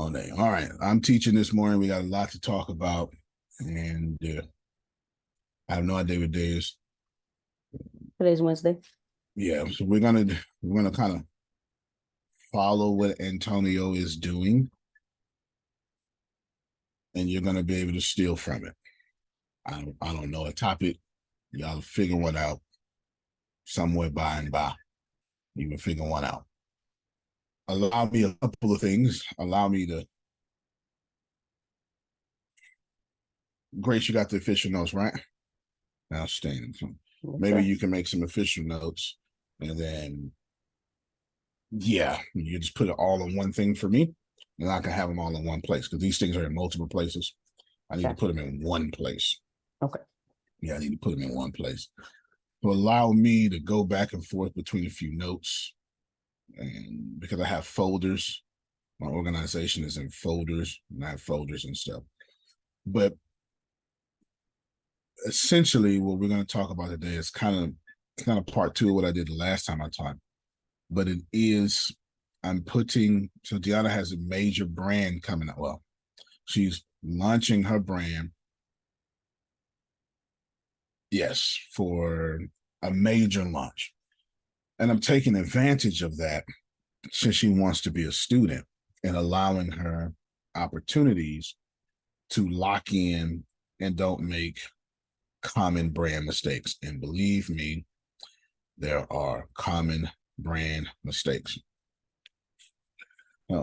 Monet. All right. I'm teaching this morning. We got a lot to talk about. And I have no idea what day is. Today's Wednesday. Yeah. So we're gonna kind of follow what Antonio is doing. And you're gonna be able to steal from it. I don't know a topic. Y'all figure one out somewhere by and by. You can figure one out. Allow me a couple of things. Allow me to. Grace, you got the official notes, right? Outstanding. So maybe you can make some official notes, and then you just put it all in one thing for me, and I can have them all in one place because these things are in multiple places. I need to put them in one place. Okay. Yeah, I need to put them in one place to allow me to go back and forth between a few notes, and because I have folders, my organization is in folders, and I have folders and stuff. But essentially, what we're going to talk about today is kind of part two of what I did the last time I taught. But it is, so Deanna has a major brand coming out. Well, she's launching her brand. Yes, for a major launch. And I'm taking advantage of that since she wants to be a student and allowing her opportunities to lock in and don't make common brand mistakes. And believe me, there are common brand mistakes.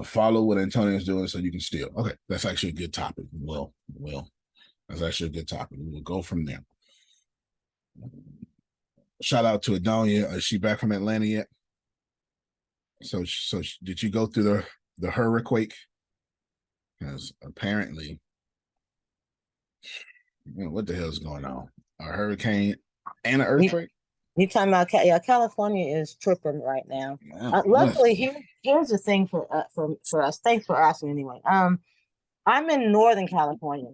Follow what Antonio's doing so you can steal. Okay, that's actually a good topic. Well, that's actually a good topic. We'll go from there. Shout out to Adonia. Is she back from Atlanta yet? So did you go through the hurricane? Because apparently, what the hell is going on? A hurricane and an earthquake? You talking about California is tripping right now. Wow. Luckily, here's the thing for us. Thanks for asking anyway. I'm in Northern California,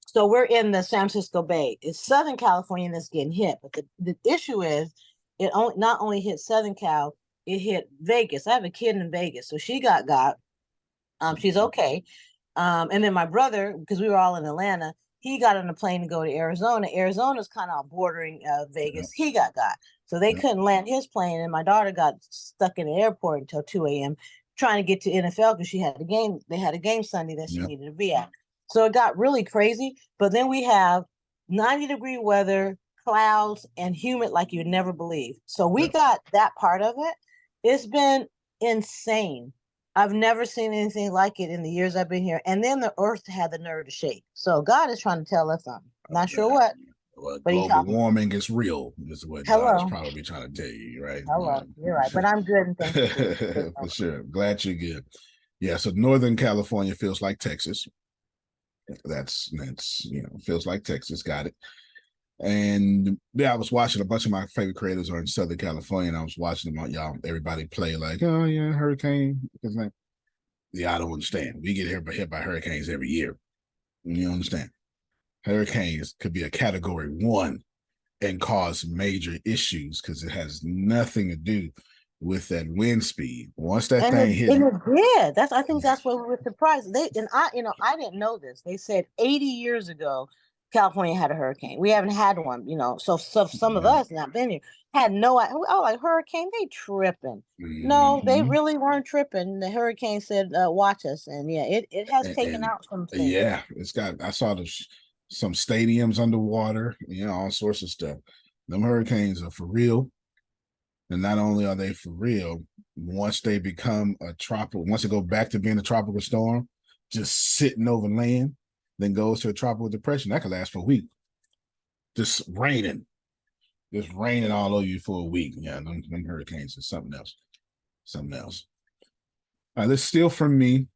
so we're in the San Francisco Bay. It's Southern California that's getting hit, but the issue is it not only hit Southern Cal, it hit Vegas. I have a kid in Vegas, so she got. She's okay. And then my brother, because we were all in Atlanta, he got on a plane to go to Arizona. Arizona's kind of bordering Vegas. He got. So they couldn't land his plane, and my daughter got stuck in the airport until 2 a.m. trying to get to NFL because she had a game. They had a game Sunday that she needed to be at. So it got really crazy. But then we have 90-degree weather, clouds, and humid like you'd never believe. So we got that part of it. It's been insane. I've never seen anything like it in the years I've been here. And then the earth had the nerve to shake. So God is trying to tell us something. Not sure what. Well, global warming is real, is what God is probably trying to tell you, right? Hello. You're right. But I'm good and thank you. For sure. Glad you're good. Yeah, so Northern California feels like Texas. That's feels like Texas. Got it. And I was watching a bunch of my favorite creators are in Southern California, and I was watching them, everybody play like, oh yeah, hurricane. I don't understand. We get hit by hurricanes every year. You understand? Hurricanes could be a category 1 and cause major issues because it has nothing to do with that wind speed. Once that thing hit, I think that's what we were surprised. I didn't know this. They said 80 years ago California had a hurricane. We haven't had one, so some of us not been here had no idea. Oh, like hurricane, they tripping. No, they really weren't tripping. The hurricane said, watch us. And it has taken out some things. Yeah, I saw some stadiums underwater, all sorts of stuff. Them hurricanes are for real. And not only are they for real, once they become once they go back to being a tropical storm, just sitting over land, then goes to a tropical depression, that could last for a week. Just raining all over you for a week. Yeah, them hurricanes is something else. All right, let's steal from me.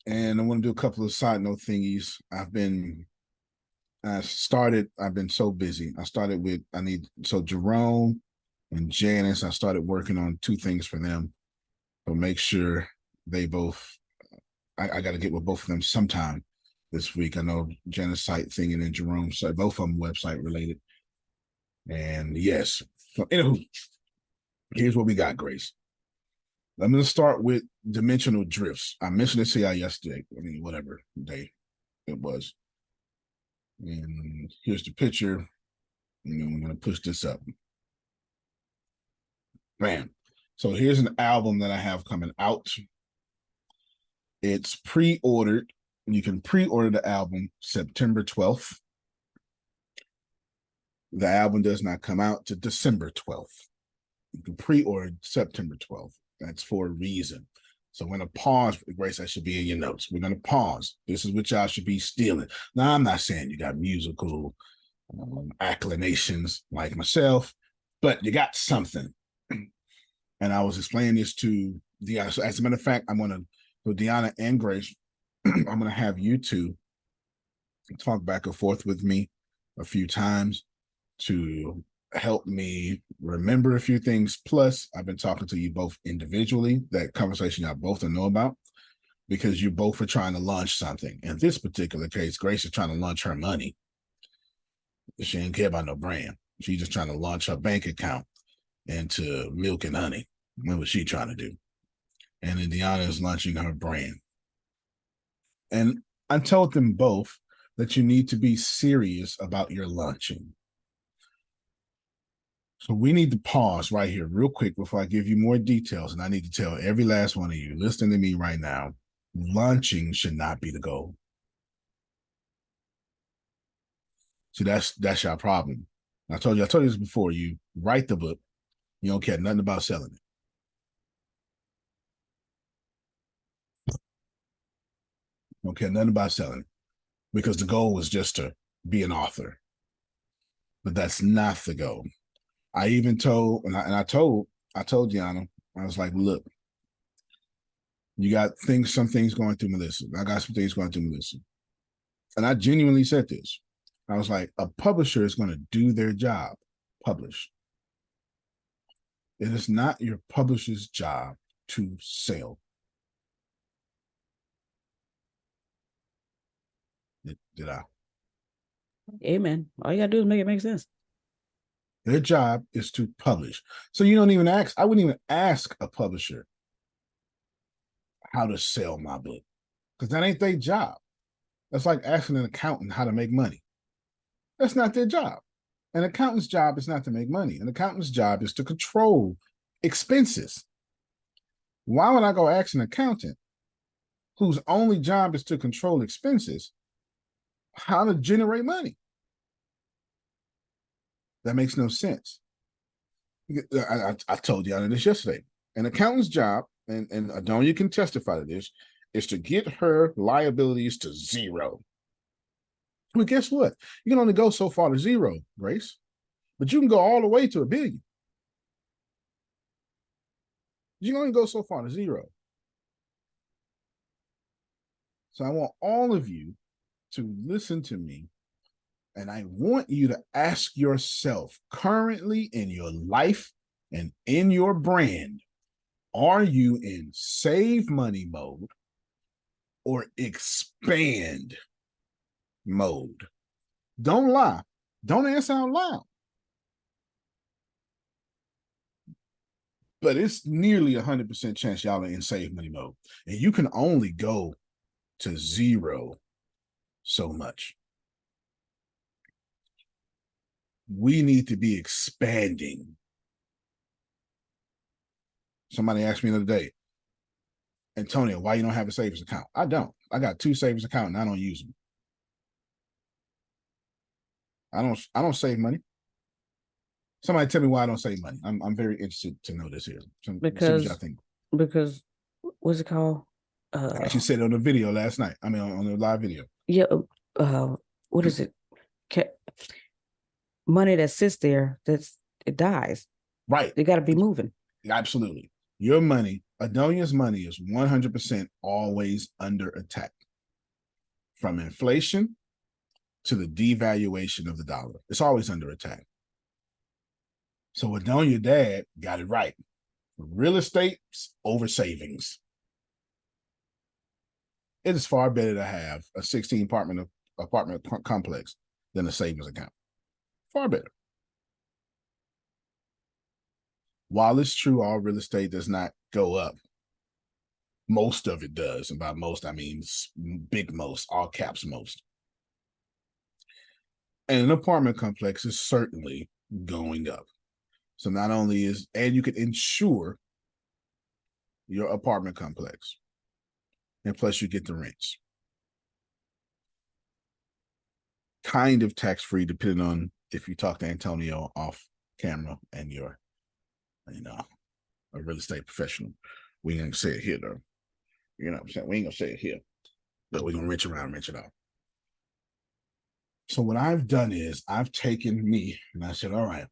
And I want to do a couple of side note thingies. I've been so busy. I started with, Jerome and Janice, I started working on 2 things for them. So make sure they both, I got to get with both of them sometime this week. I know Janice site thing and then Jerome's site, both of them website related. And yes. So anywho, here's what we got, Grace. I'm going to start with dimensional drifts. I mentioned this to y'all yesterday. I mean, whatever day it was. And here's the picture. And then we're going to push this up. Bam. So here's an album that I have coming out. It's pre-ordered. You can pre-order the album September 12th. The album does not come out to December 12th. You can pre-order September 12th. That's for a reason. So we're going to pause. Grace, that should be in your notes. We're going to pause. This is what y'all should be stealing. Now, I'm not saying you got musical acclamations like myself, but you got something. And I was explaining this to Deanna. So as a matter of fact, I'm going to, with Deanna and Grace, I'm going to have you two talk back and forth with me a few times to help me remember a few things. Plus, I've been talking to you both individually, that conversation y'all both know about, because you both are trying to launch something. In this particular case, Grace is trying to launch her money. She didn't care about no brand. She's just trying to launch her bank account into milk and honey. What was she trying to do? And then Deanna is launching her brand. And I told them both that you need to be serious about your launching. So we need to pause right here real quick before I give you more details. And I need to tell every last one of you listening to me right now, launching should not be the goal. See, that's your problem. I told you this before. You write the book, you don't care nothing about selling it. You don't care nothing about selling it, because the goal was just to be an author. But that's not the goal. I even told, I told Deanna, I was like, look, you got some things going through Melissa. I got some things going through Melissa. And I genuinely said this. I was like, a publisher is going to do their job, publish. It is not your publisher's job to sell. Did I? Amen. All you gotta do is make it make sense. Their job is to publish. So you don't even ask, I wouldn't even ask a publisher how to sell my book, because that ain't their job. That's like asking an accountant how to make money. That's not their job. An accountant's job is not to make money. An accountant's job is to control expenses. Why would I go ask an accountant whose only job is to control expenses how to generate money? That makes no sense. I told you this yesterday. An accountant's job, and Adonia can testify to this, is to get her liabilities to zero. Well, guess what? You can only go so far to zero, Grace, but you can go all the way to $1 billion. You can only go so far to zero. So I want all of you to listen to me, and I want you to ask yourself, currently in your life and in your brand, are you in save money mode or expand mode? Don't lie. Don't answer out loud. But it's nearly 100% chance y'all are in save money mode. And you can only go to zero so much. We need to be expanding. Somebody asked me the other day, Antonio, why you don't have a savings account? I don't. I got 2 savings accounts and I don't use them. I don't save money. Somebody tell me why I don't save money. I'm very interested to know this here. Because I think. Because what's it called? I actually said it on the video last night. I mean, on the live video. Yeah. What is it? Money that sits there, it dies. Right. They got to be moving. Absolutely. Your money, Adonia's money, is 100% always under attack. From inflation to the devaluation of the dollar. It's always under attack. So Adonia dad got it right. Real estate over savings. It is far better to have a 16 apartment complex than a savings account. Far better. While it's true all real estate does not go up Most of it does. And by most, I mean big most, all caps most. And an apartment complex is certainly going up. So not only is, and you can insure your apartment complex, and plus you get the rents. Kind of tax-free, depending on if you talk to Antonio off camera and you're, a real estate professional. We ain't gonna say it here though. You know what I'm saying? We ain't gonna say it here. But we're gonna wrench around, wrench it out. So what I've done is I've taken me and I said, all right,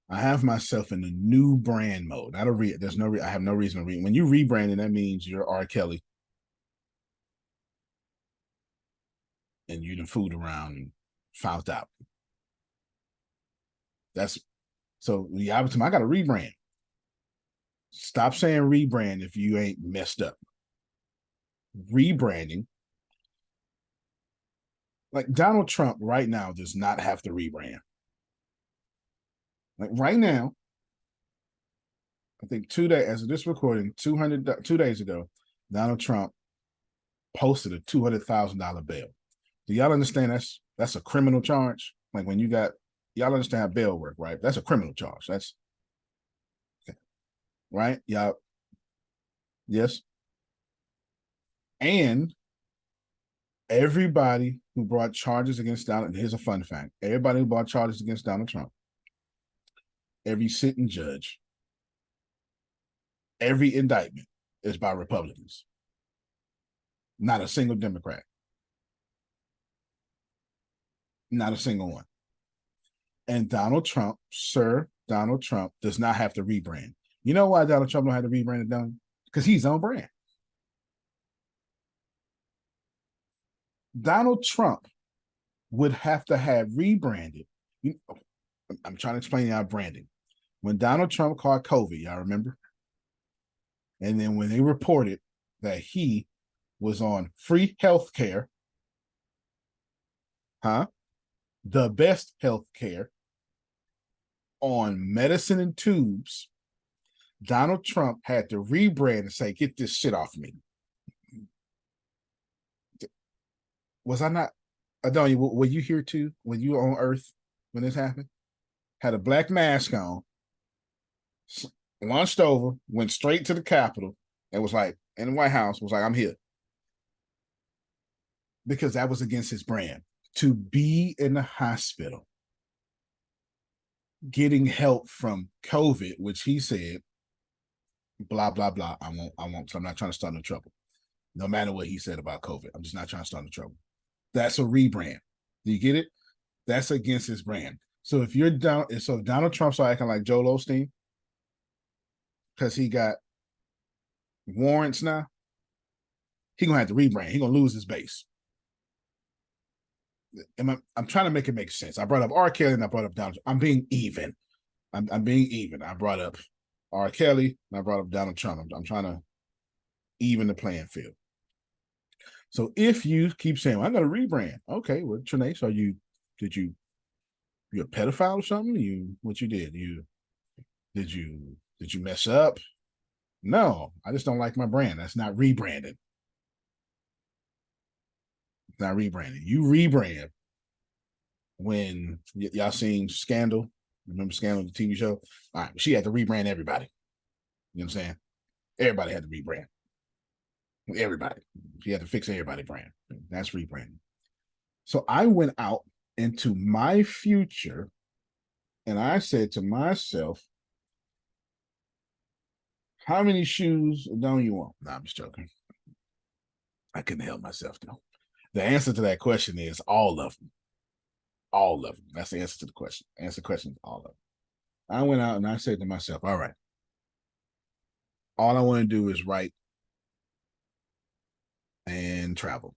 I have myself in the new brand mode. I have no reason to read. When you rebranding, that means you're R. Kelly and you done fooled around and found out. That's so the opposite. I got to rebrand. Stop saying rebrand if you ain't messed up. Rebranding. Like Donald Trump right now does not have to rebrand. Like right now, I think 2 days, as of this recording, 2 days ago, Donald Trump posted a $200,000 bail. Do y'all understand that's a criminal charge? Like when y'all understand how bail work, right? That's a criminal charge. That's right. Y'all, yes. And everybody who brought charges against Donald, here's a fun fact. Everybody who brought charges against Donald Trump, every sitting judge, every indictment is by Republicans. Not a single Democrat. Not a single one. And Donald Trump, Sir Donald Trump, does not have to rebrand. You know why Donald Trump don't have to rebrand it done? Because he's on brand. Donald Trump would have to have rebranded. I'm trying to explain y'all branding. When Donald Trump caught COVID, y'all remember? And then when they reported that he was on free health care, the best health care, on medicine and tubes, Donald Trump had to rebrand and say, get this shit off me. Was I not? Adonia, were you here too? Were you on Earth when this happened? Had a black mask on, launched over, went straight to the Capitol, and was like, in the White House, was like, I'm here. Because that was against his brand. To be in the hospital, getting help from COVID, which he said, blah, blah, blah. I won't, so I'm not trying to start no trouble. No matter what he said about COVID, I'm just not trying to start no trouble. That's a rebrand. Do you get it? That's against his brand. So if you're down, so if Donald Trump's acting like Joel Osteen, because he got warrants now, he gonna have to rebrand. He gonna lose his base. I'm trying to make it make sense. I brought up R. Kelly and I brought up Donald. I'm being even. I'm being even. I brought up R. Kelly and I brought up Donald Trump. I'm trying to even the playing field. So if you keep saying, well, I got to rebrand, okay, well, Trinace, did you a pedophile or something? What you did? Did you mess up? No, I just don't like my brand. That's not rebranded. It's not rebranding. You rebrand when y'all seen Scandal. Remember Scandal, the TV show? All right, she had to rebrand everybody. You know what I'm saying? Everybody had to rebrand. Everybody. She had to fix everybody brand. That's rebranding. So I went out into my future and I said to myself, how many shoes don't you want? Nah, I'm just joking. I couldn't help myself though. The answer to that question is all of them. All of them. That's the answer to the question. Answer the question is all of them. I went out and I said to myself, all right, all I want to do is write and travel.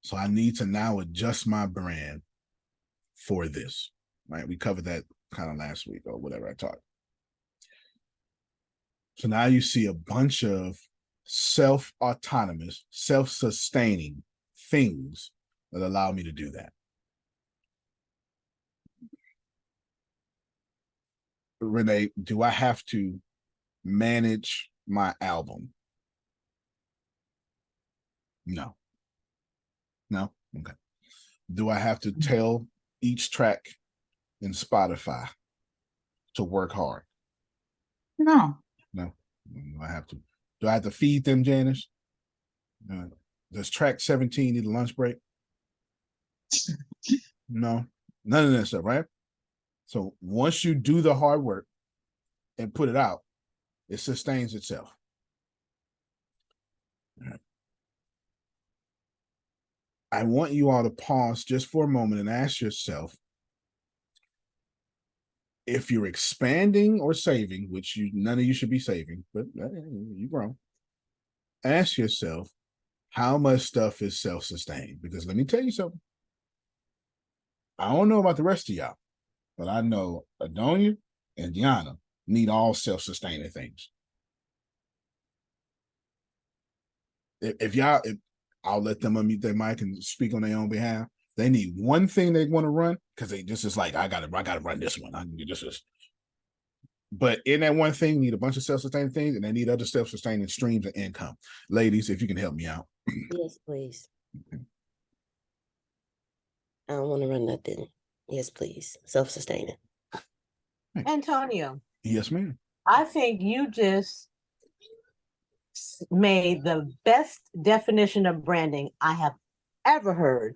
So I need to now adjust my brand for this, right? We covered that kind of last week or whatever I taught. So now you see a bunch of self-autonomous, self-sustaining things that allow me to do that. Renee, do I have to manage my album? No. No? Okay. Do I have to tell each track in Spotify to work hard? No. No. Do I have to? Do I have to feed them, Janice? Does track 17 need a lunch break? No. None of that stuff, right? So once you do the hard work and put it out, it sustains itself. Right. I want you all to pause just for a moment and ask yourself, if you're expanding or saving, which none of you should be saving, but you grow, ask yourself, how much stuff is self-sustained? Because let me tell you something. I don't know about the rest of y'all, but I know Adonia and Diana need all self-sustaining things. If I'll let them unmute their mic and speak on their own behalf. They need one thing they want to run because they just is like, I gotta run this one. But in that one thing, need a bunch of self-sustaining things, and they need other self-sustaining streams of income. Ladies, if you can help me out. Yes, please. I don't want to run nothing. Yes, please. Self-sustaining. Antonio, Yes, ma'am. I think you just made the best definition of branding I have ever heard.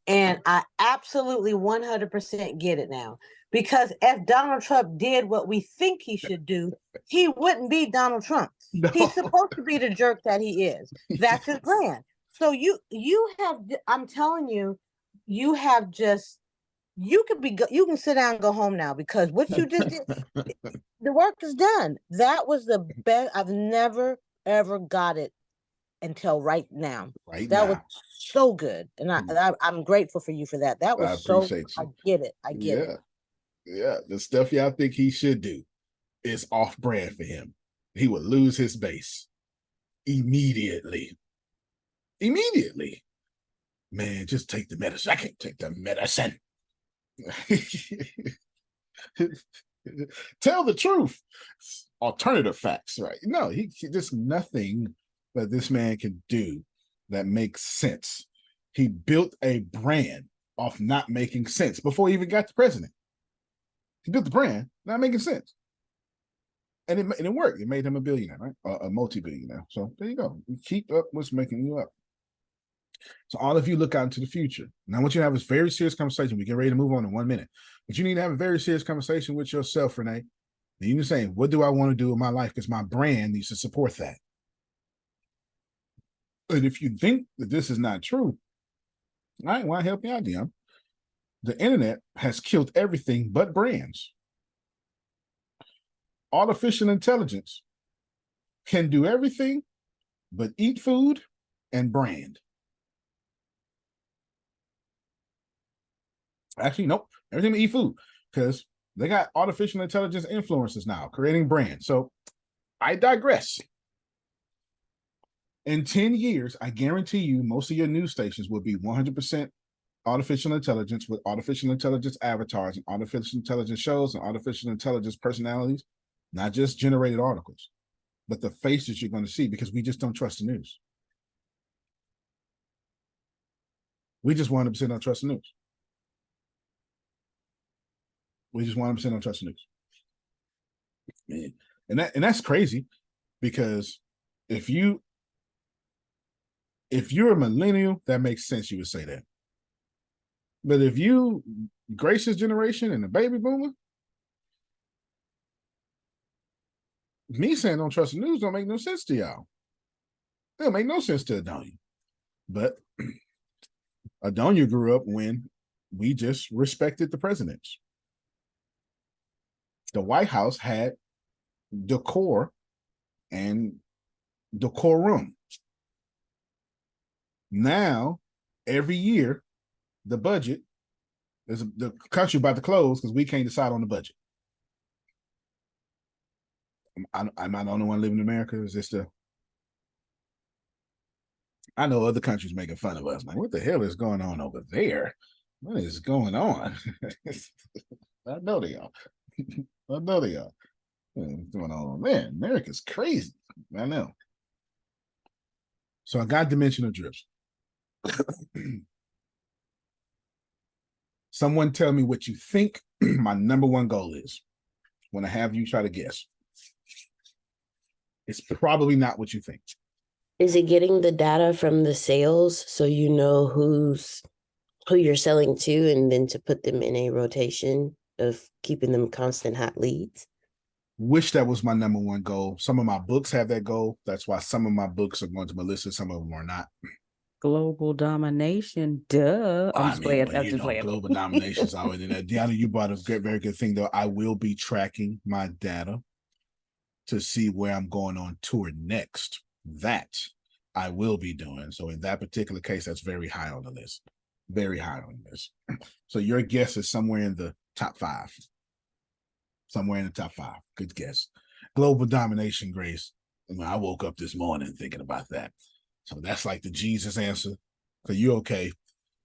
And I absolutely 100% get it now. Because if Donald Trump did what we think he should do, he wouldn't be Donald Trump. No. He's supposed to be the jerk that he is. That's his brand. So you have, I'm telling you, you have just, you can sit down and go home now, because what you just did, the work is done. That was the best. I've never ever got it until right now. That was so good, and I'm grateful for you for that. That was appreciate so. you. I get it. I get it. Yeah, the stuff y'all think he should do is off brand for him. He would lose his base immediately. Immediately. Man, just take the medicine. I can't take the medicine. Tell the truth. Alternative facts, right? No, he just nothing that this man can do that makes sense. He built a brand off not making sense before he even got the president. He built the brand, not making sense. And it worked. It made him a billionaire, right? A multi-billionaire. So there you go. You keep up what's making you up. So all of you look out into the future. Now, I want you to have a very serious conversation. We get ready to move on in 1 minute. But you need to have a very serious conversation with yourself, Renee. And you're saying, what do I want to do in my life? Because my brand needs to support that. And if you think that this is not true, I want to help you out, Dion. The internet has killed everything but brands. Artificial intelligence can do everything but eat food and brand. Actually, nope. Everything but eat food, because they got artificial intelligence influencers now creating brands. So I digress. In 10 years, I guarantee you most of your news stations will be 100% artificial intelligence, with artificial intelligence avatars and artificial intelligence shows and artificial intelligence personalities, not just generated articles, but the faces you're going to see, because we just don't trust the news. We just 100% don't trust the news. We just 100% don't trust the news. Man. And that's crazy, because if you're a millennial, that makes sense. You would say that. But if you Grace's generation and the baby boomer, me saying don't trust the news don't make no sense to y'all. It'll make no sense to Adonia. But Adonia grew up when we just respected the presidents. The White House had decor and decorum. Now, every year, the budget is the country about to close because we can't decide on the budget. I'm not the only one living in America. Is this I know other countries making fun of us. Like, what the hell is going on over there? What is going on? I know they are. I know they are. What's going on? Man, America's crazy. I know. So I got dimensional drifts. Someone tell me what you think my number one goal is. When I have you try to guess. It's probably not what you think. Is it getting the data from the sales so you know who you're selling to, and then to put them in a rotation of keeping them constant hot leads? Wish that was my number one goal. Some of my books have that goal. That's why some of my books are going to Melissa. Some of them are not. Global domination. Duh. I'm just playing. Well, I'm just playing. global domination is already there. Deanna, you brought a very good thing, though. I will be tracking my data to see where I'm going on tour next. That I will be doing. So in that particular case, that's very high on the list. Very high on the list. So your guess is somewhere in the top 5. Somewhere in the top 5. Good guess. Global domination, Grace. I woke up this morning thinking about that. So that's like the Jesus answer. So you're okay.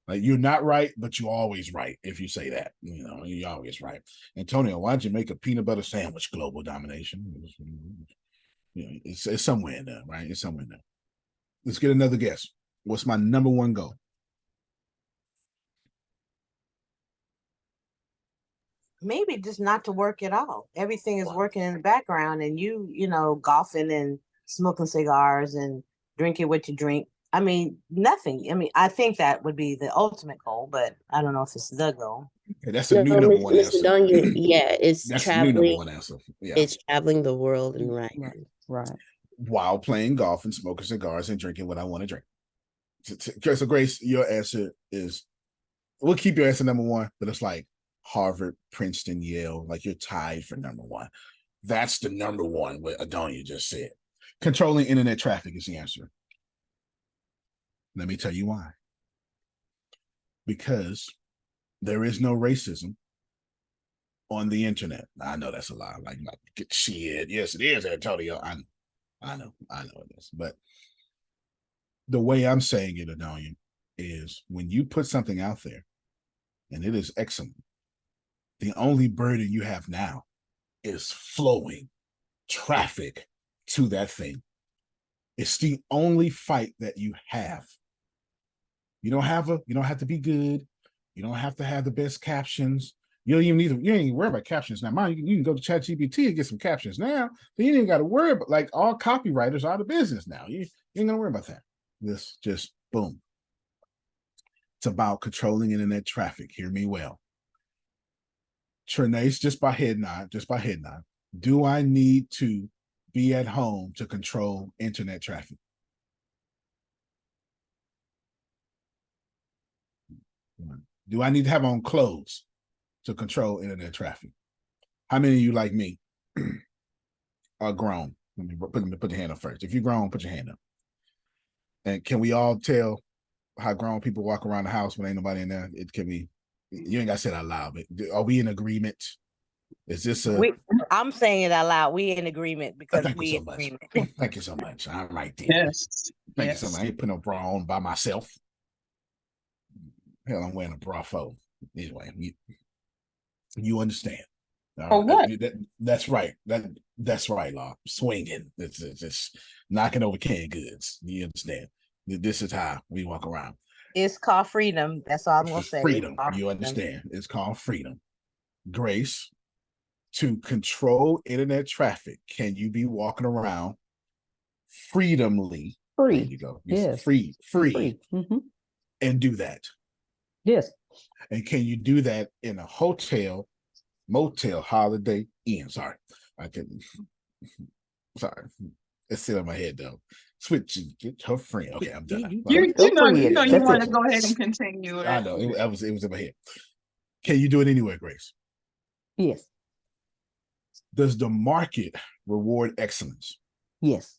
Like, you're not right, but you're always right if you say that. You're always right. Antonio, why'd you make a peanut butter sandwich? Global domination. It's somewhere in there, right? It's somewhere in there. Let's get another guess. What's my number one goal? Maybe just not to work at all. Everything is working in the background, and golfing and smoking cigars and drinking what you drink. I mean, nothing. I mean, I think that would be the ultimate goal, but I don't know if it's the goal. Okay, that's a new number one Mr. answer. Donya, yeah, it's that's traveling. New number one answer. Yeah, it's traveling the world and writing. Right. While playing golf and smoking cigars and drinking what I want to drink. So Grace, your answer is, we'll keep your answer number one, but it's like Harvard, Princeton, Yale, like you're tied for number one. That's the number one, what Adonia just said. Controlling internet traffic is the answer. Let me tell you why. Because there is no racism on the internet. I know that's a lie. Like shit. Yes, it is, Antonio. I know it is. But the way I'm saying it, Adonia, is when you put something out there and it is excellent, the only burden you have now is flowing traffic to that thing. It's the only fight that you have. You don't have to be good. You don't have to have the best captions. You don't even you ain't worry about captions now. Mine, you can go to ChatGPT and get some captions now. So you ain't got to worry about, like, all copywriters are out of business now. You ain't gonna worry about that. This just boom. It's about controlling internet traffic. Hear me well. Trinace, just by head nod. Do I need to be at home to control internet traffic? Do I need to have on clothes to control internet traffic? How many of you, like me, are grown? Let me put your hand up first. If you're grown, put your hand up. And can we all tell how grown people walk around the house when ain't nobody in there? It can be, you ain't got to say it out loud, but are we in agreement? Is this I'm saying it out loud. We in agreement because thank we you in so much. agreement. Thank you so much. I'm right there. Yes. Thank you so much. I ain't putting no bra on by myself. Hell, I'm wearing a bra for. Anyway, you understand. For what? That's right. That's right, Law. Swinging. It's just knocking over canned goods. You understand? This is how we walk around. It's called freedom. That's all I'm gonna say. Freedom. You understand? It's called freedom. Grace, to control internet traffic, can you be walking around freedomly? Free. There you go. Yes. Free. Mm-hmm. And do that. Yes. And can you do that in a hotel, motel, Holiday Inn? Sorry, I couldn't. Sorry, it's still in my head though. Switch, get her friend. Okay, I'm done. You want to go ahead and continue. I know it was in my head. Can you do it anywhere, Grace? Yes. Does the market reward excellence? Yes.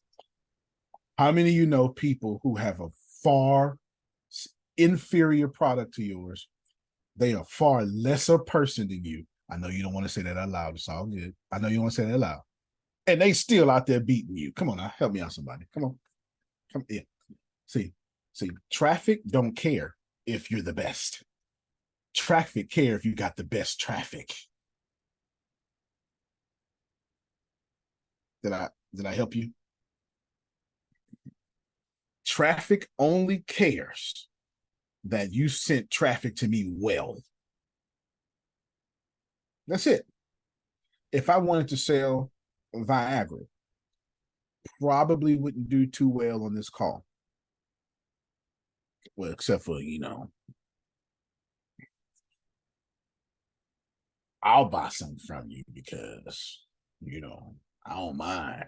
How many of you know people who have a far inferior product to yours? They are far lesser person than you. I know you don't want to say that out loud. It's all good. I know you want to say that out loud. And they still out there beating you. Come on now, help me out, somebody. Come on. Yeah. See, traffic don't care if you're the best. Traffic care if you got the best traffic. Did I help you? Traffic only cares that you sent traffic to me well. That's it. If I wanted to sell Viagra, probably wouldn't do too well on this call. Well, except for, I'll buy something from you because, I don't mind,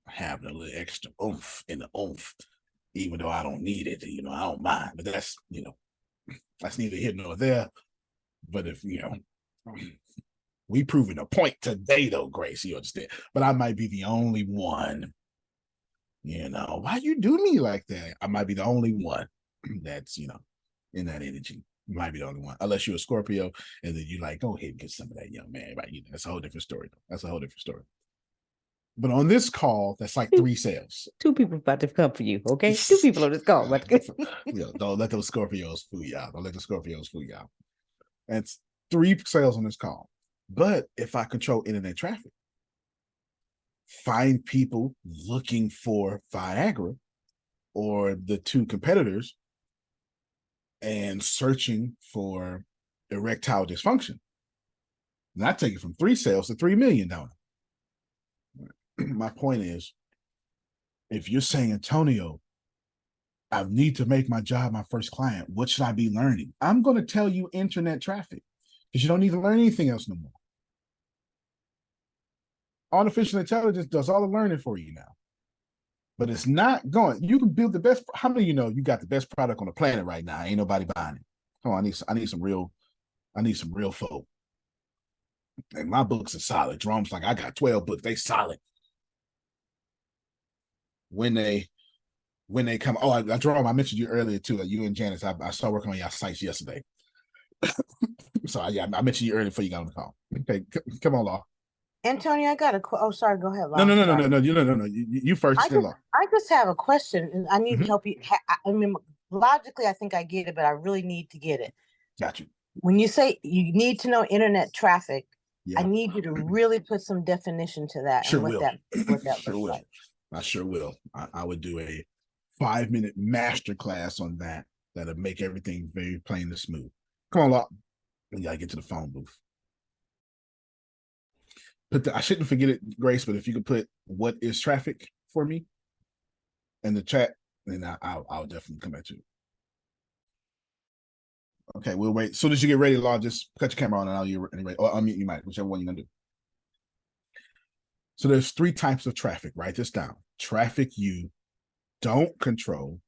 having a little extra oomph in the oomph, even though I don't need it, I don't mind. But that's, that's neither here nor there. But if, we proving a point today, though, Grace, you understand? But I might be the only one, why you do me like that? I might be the only one that's, in that energy. You might be the only one, unless you're a Scorpio, and then you like, go ahead and get some of that young man, right? That's a whole different story. That's a whole different story. But on this call, that's like 3 sales. 2 people about to come for you, okay? 2 people on this call. But don't let those Scorpios fool y'all. Don't let the Scorpios fool y'all. That's 3 sales on this call. But if I control internet traffic, find people looking for Viagra or the 2 competitors and searching for erectile dysfunction. And I take it from 3 sales to 3 million, don't I? My point is, if you're saying, Antonio, I need to make my job my first client, what should I be learning? I'm going to tell you internet traffic, because you don't need to learn anything else no more. Artificial intelligence does all the learning for you now. But it's not going. You can build the best. How many of you got the best product on the planet right now? Ain't nobody buying it. Oh, I need some real folk. And my books are solid. Jerome's like, I got 12 books. They solid. When they come, Jerome, I mentioned you earlier too. You and Janice, I started working on your sites yesterday. So I mentioned you earlier before you got on the call. Okay, come on, Law. Antonio, I got a oh, sorry, go ahead, Law. No. You first. I just have a question, and I need help you. I mean, logically, I think I get it, but I really need to get it. Got you. When you say you need to know internet traffic, yeah. I need you to really put some definition to that. Sure and will. What that sure looks will. like. I sure will. I would do a 5-minute master class on that. That'll make everything very plain and smooth. Come on, Law. We gotta get to the phone booth. I shouldn't forget it, Grace, but if you could put what is traffic for me in the chat, then I'll definitely come back to you. Okay, we'll wait. As soon as you get ready, Law, just cut your camera on and you're ready. Or unmute your mic, whichever one you're gonna do. So there's 3 types of traffic. Write this down. Traffic you don't control,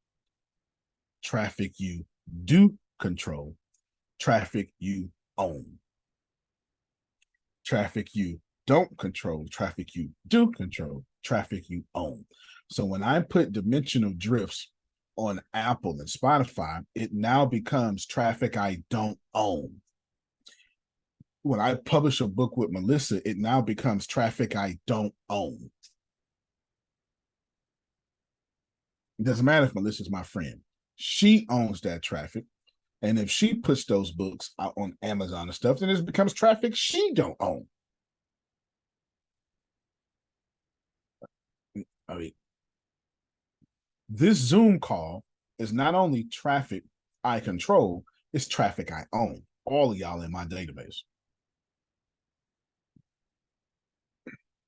traffic you do control, traffic you own. Traffic you don't control, traffic you do control, traffic you own. So when I put dimensional drifts on Apple and Spotify, it now becomes traffic I don't own. When I publish a book with Melissa, it now becomes traffic I don't own. It doesn't matter if Melissa's my friend. She owns that traffic. And if she puts those books out on Amazon and stuff, then it becomes traffic she don't own. I mean, this Zoom call is not only traffic I control, it's traffic I own. All of y'all in my database.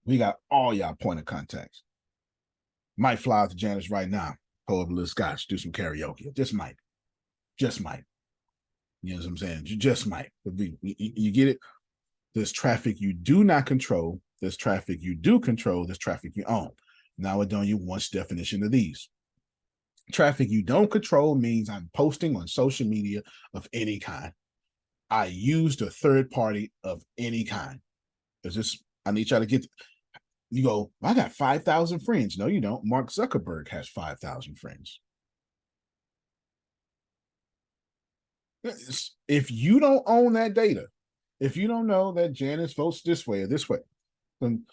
We got all y'all point of contacts. Might fly out to Janice right now, pull up a little scotch, do some karaoke. Just might. You know what I'm saying? You just might. You get it? There's traffic you do not control. There's traffic you do control. There's traffic you own. Now we're doing you once definition of these. Traffic you don't control means I'm posting on social media of any kind. I used a third party of any kind. Is this? I need y'all to get. You go, I got 5,000 friends. No, you don't. Mark Zuckerberg has 5,000 friends. If you don't own that data, if you don't know that Janice votes this way or this way, then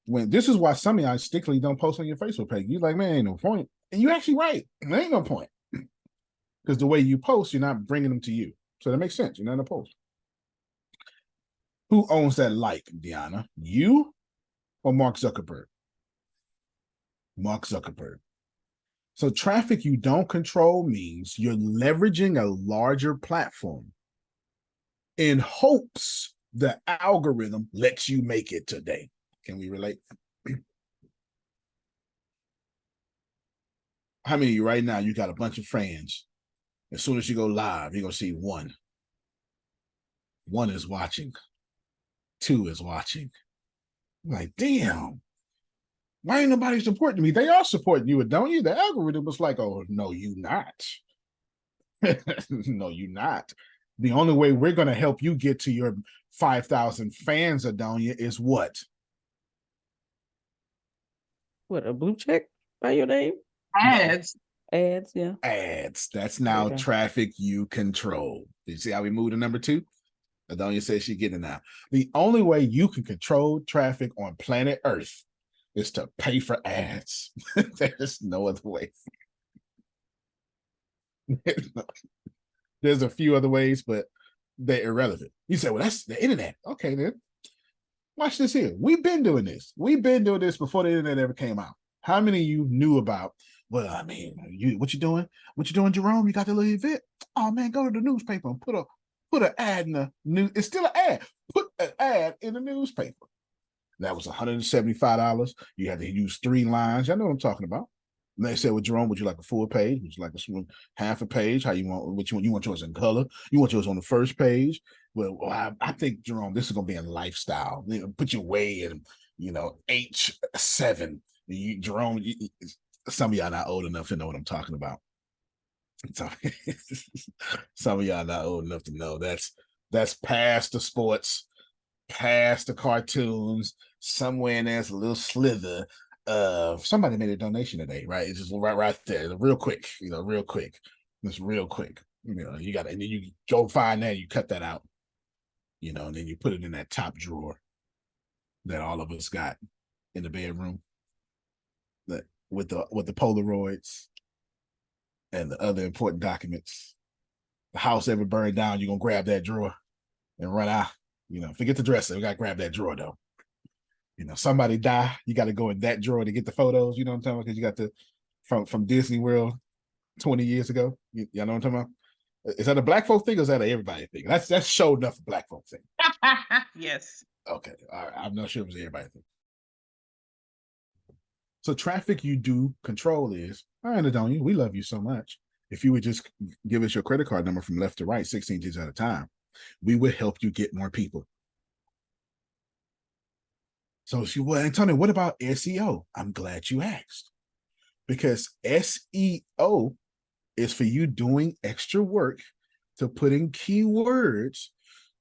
when this is why some of y'all stickily don't post on your Facebook page. You're like, man, ain't no point. And you're actually right. There ain't no point. Because the way you post, you're not bringing them to you. So that makes sense. You're not in a post. Who owns that like, Deanna? You or Mark Zuckerberg? Mark Zuckerberg. So traffic you don't control means you're leveraging a larger platform in hopes the algorithm lets you make it today. Can we relate? How many of you right now, you got a bunch of fans? As soon as you go live, you're going to see one. One is watching. Two is watching. I'm like, damn. Why ain't nobody supporting me? They are supporting you, don't you? The algorithm was like, oh, no, you not. No, you not. The only way we're going to help you get to your 5,000 fans, Adonia, is what? What, a blue check by your name? Ads. No. Ads, yeah. Ads. That's now traffic you control. You see how we moved to number 2? Adonia says she's getting it now. The only way you can control traffic on planet Earth is to pay for ads. There's no other way. There's a few other ways, but they're irrelevant. You say, well, that's the internet. Okay, then. Watch this here. We've been doing this. We've been doing this before the internet ever came out. How many of you knew about, well, I mean, what you doing? What you doing, Jerome? You got the little event? Oh, man, go to the newspaper and put an ad in the news. It's still an ad. Put an ad in the newspaper. That was $175. You had to use 3 lines. Y'all know what I'm talking about. And they said, well, Jerome, would you like a full page? Would you like a half a page? How you want? Which one? You want yours in color? You want yours on the first page? Well, I think, Jerome, this is going to be in lifestyle. You know, put your way in, H7. Jerome, some of y'all not old enough to know what I'm talking about. Some of y'all not old enough to know that's past the sports, past the cartoons. Somewhere in there's a little slither of somebody made a donation today, right? It's just right there, real quick, real quick. Just real quick. You got it, and then you go find that, you cut that out, and then you put it in that top drawer that all of us got in the bedroom, that with the Polaroids and the other important documents. The house ever burned down, you're gonna grab that drawer and run out. Forget the dresser. We gotta grab that drawer though. Somebody die, you got to go in that drawer to get the photos. You know what I'm talking about? Because you got the from Disney World 20 years ago. Y'all know what I'm talking about? Is that a black folk thing or is that an everybody thing? That's show enough a black folk thing. Yes. Okay. All right. I'm not sure it was everybody thing. So traffic you do control is, all right, Adonia, we love you so much. If you would just give us your credit card number from left to right, 16 digits at a time, we would help you get more people. So she, well, Antonio, what about SEO? I'm glad you asked. Because SEO is for you doing extra work to put in keywords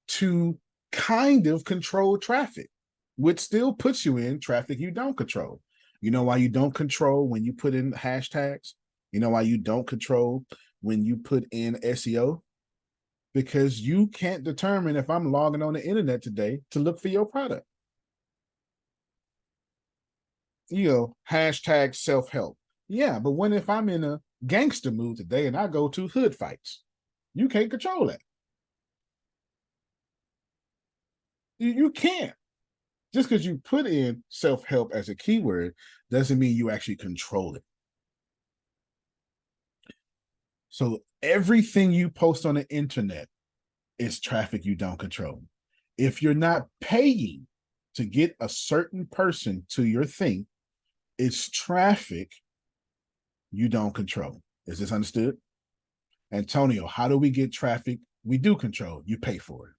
to kind of control traffic, which still puts you in traffic you don't control. You know why you don't control when you put in hashtags? You know why you don't control when you put in SEO? Because you can't determine if I'm logging on the internet today to look for your product. Hashtag self-help. Yeah, but when if I'm in a gangster mood today and I go to hood fights, you can't control that. You can't. Just because you put in self-help as a keyword doesn't mean you actually control it. So everything you post on the internet is traffic you don't control. If you're not paying to get a certain person to your thing, it's traffic you don't control. Is this understood? Antonio, how do we get traffic we do control? You pay for it.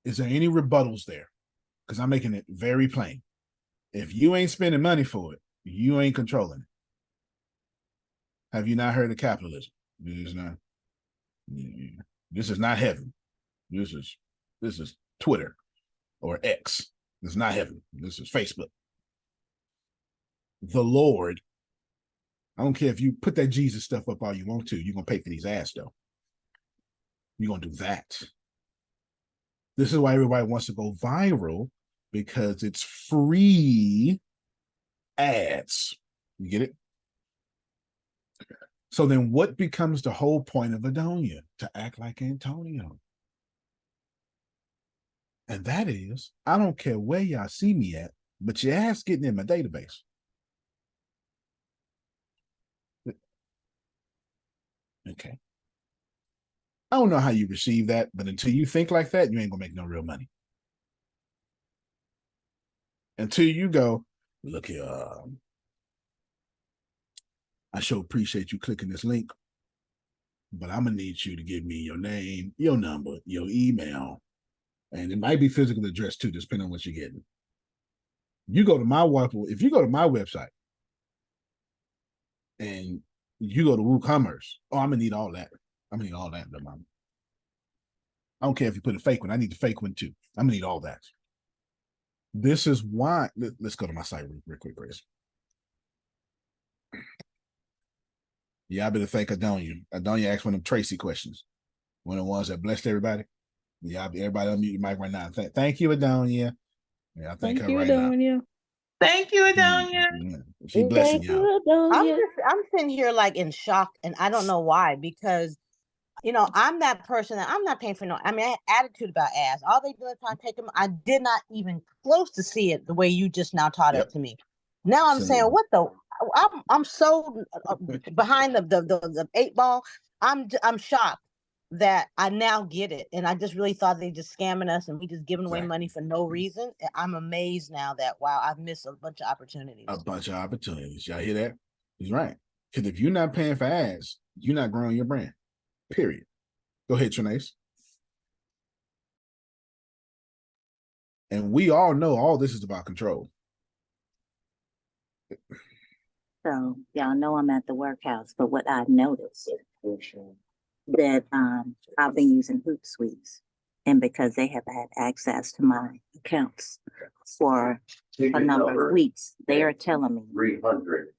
Is there any rebuttals there? Because I'm making it very plain. If you ain't spending money for it, you ain't controlling it. Have you not heard of capitalism? This is not heaven. This is Twitter or X. This is not heaven. This is Facebook. The Lord, I don't care if you put that Jesus stuff up all you want to, you're going to pay for these ads though. You're going to do that. This is why everybody wants to go viral, because it's free ads. You get it? So then what becomes the whole point of Adonia? To act like Antonio. And that is, I don't care where y'all see me at, but your ass getting in my database. Okay. I don't know how you receive that, but until you think like that, you ain't gonna make no real money. Until you go, look here, I sure appreciate you clicking this link, but I'm gonna need you to give me your name, your number, your email, and it might be physical address too, depending on what you're getting. You go to my website, if you go to my website and you go to WooCommerce, oh, I'm gonna need all that. I'm gonna need all that. I don't care if you put a fake one. I need the fake one too. I'm gonna need all that. This is why. Let's go to my site real quick, Grace. Yeah, I better thank Adonia. Adonia asked one of them Tracy questions. One of the ones that blessed everybody. Yeah, everybody unmute your mic right now. Thank you, Adonia. Yeah, I thank her you, right Adonia. Thank you, now. Adonia. She blessing Thank y'all. you, Adonia. I'm sitting here like in shock, and I don't know why, because I'm that person that I'm not paying for no. I mean, I had attitude about ads. All they do is try to take them. I did not even close to see it the way you just now taught Yep. it to me. Now I'm saying, what the? I'm so behind the 8 ball. I'm shocked that I now get it, and I just really thought they just scamming us and we just giving away money for no reason. And I'm amazed now that wow, I've missed a bunch of opportunities. A bunch of opportunities. Y'all hear that? He's right. Because if you're not paying for ads, you're not growing your brand. Period. Go ahead, Trinace. And we all know all this is about control. So y'all know I'm at the workhouse, but what I've noticed that I've been using Hootsuite, and because they have had access to my accounts for a number of weeks, they are telling me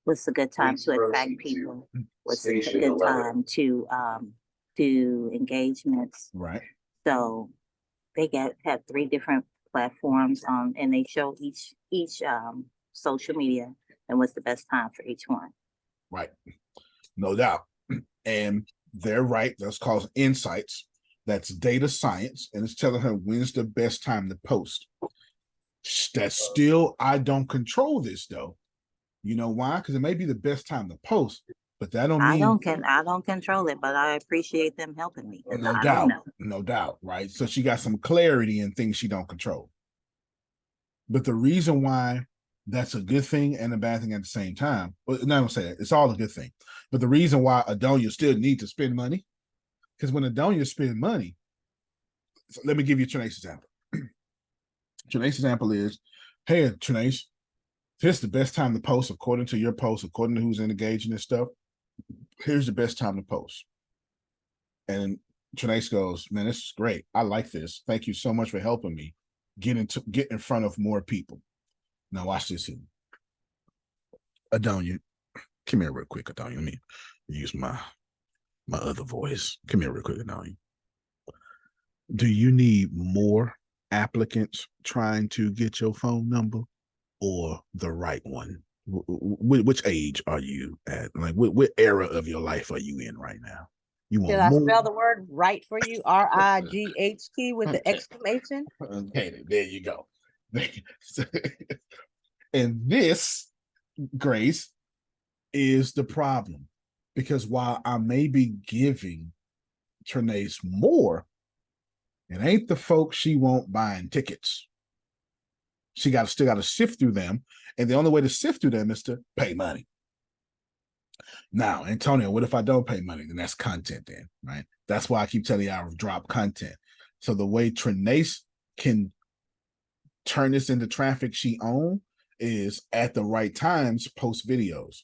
what's a good time to attract people, what's a good time to do engagements. Right. So they have 3 different platforms and they show each social media and what's the best time for each one. Right. No doubt. And they're right. That's called insights. That's data science. And it's telling her when's the best time to post. That's still, I don't control this though. You know why? Because it may be the best time to post, but that don't mean I don't control it, but I appreciate them helping me. No doubt. No doubt. Right. So she got some clarity in things she don't control. But the reason why that's a good thing and a bad thing at the same time, well, no, I don't say that. It's all a good thing. But the reason why Adonia still needs to spend money, because when Adonia spends money, so let me give you Trinace's example. Trinace's example is, hey, Trinace, here's the best time to post according to your post, according to who's engaging and stuff. Here's the best time to post. And Trinace goes, man, this is great. I like this. Thank you so much for helping me get in front of more people. Now watch this here. Adonia, come here real quick, Adonia. Let me use my other voice. Come here real quick, Adonia. Do you need more applicants trying to get your phone number or the right one? Which age are you at? Like what era of your life are you in right now? You want Did I spell the word right for you? RIGHT with the exclamation. Okay, there you go. And this, Grace, is the problem. Because while I may be giving Trinace more, it ain't the folks she won't buying tickets. She still got to sift through them. And the only way to sift through them is to pay money. Now, Antonio, what if I don't pay money? Then that's content then, right? That's why I keep telling you I drop content. So the way Trinace can turn this into traffic she owns is at the right times, post videos,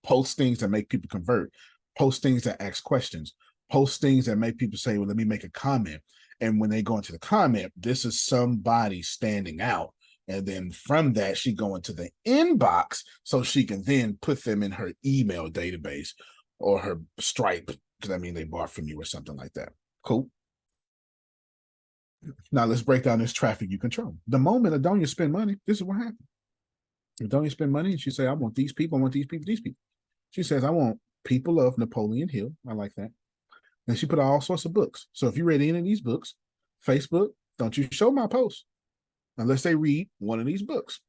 post things that make people convert, post things that ask questions, post things that make people say, well, let me make a comment. And when they go into the comment, this is somebody standing out. And then from that, she go into the inbox so she can then put them in her email database or her Stripe, because I mean they bought from you or something like that. Cool. Now let's break down this traffic you control. The moment Adonia spend money, this is what happens. Adonia spend money and she say, I want these people, I want these people, these people. She says, I want people of Napoleon Hill. I like that. And she put out all sorts of books. So if you read any of these books, Facebook, don't you show my post unless they read one of these books.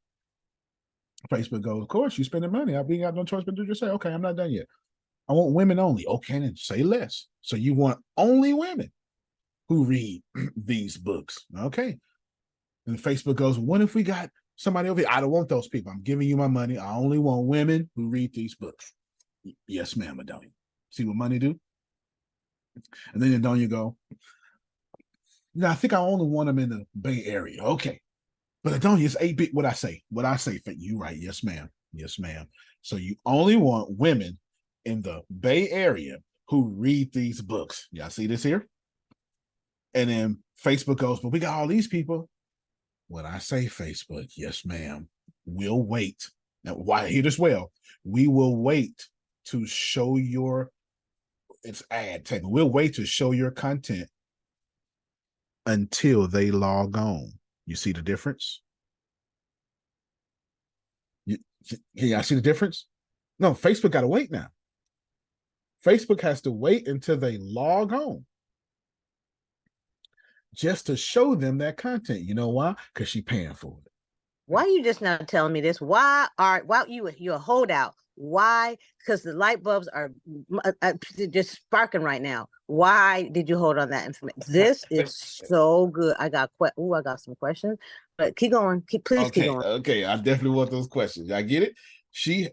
Facebook goes, of course, you're spending money. I've got no choice but to just say, okay, I'm not done yet. I want women only. Okay, then say less. So you want only women who read these books. Okay. And Facebook goes, what if we got somebody over here? I don't want those people. I'm giving you my money. I only want women who read these books. Yes, ma'am, Adonia. See what money do? And then Adonia go, I think I only want them in the Bay Area. Okay. But Adonia, it's 8-bit. What I say? You right. Yes, ma'am. Yes, ma'am. So you only want women in the Bay Area who read these books. Y'all see this here? And then Facebook goes, but we got all these people. When I say Facebook, yes, ma'am, we'll wait. Now, why hear this well? We will wait to show it's ad tech. We'll wait to show your content until they log on. You see the difference? Can y'all see the difference? No, Facebook got to wait now. Facebook has to wait until they log on just to show them that content. You know why? Because she's paying for it. Why are you just now telling me this? Why you're a holdout? Why? Because the light bulbs are just sparking right now. Why did you hold on that information? This is so good. I got some questions, but keep going. Please keep going. Okay, I definitely want those questions. I get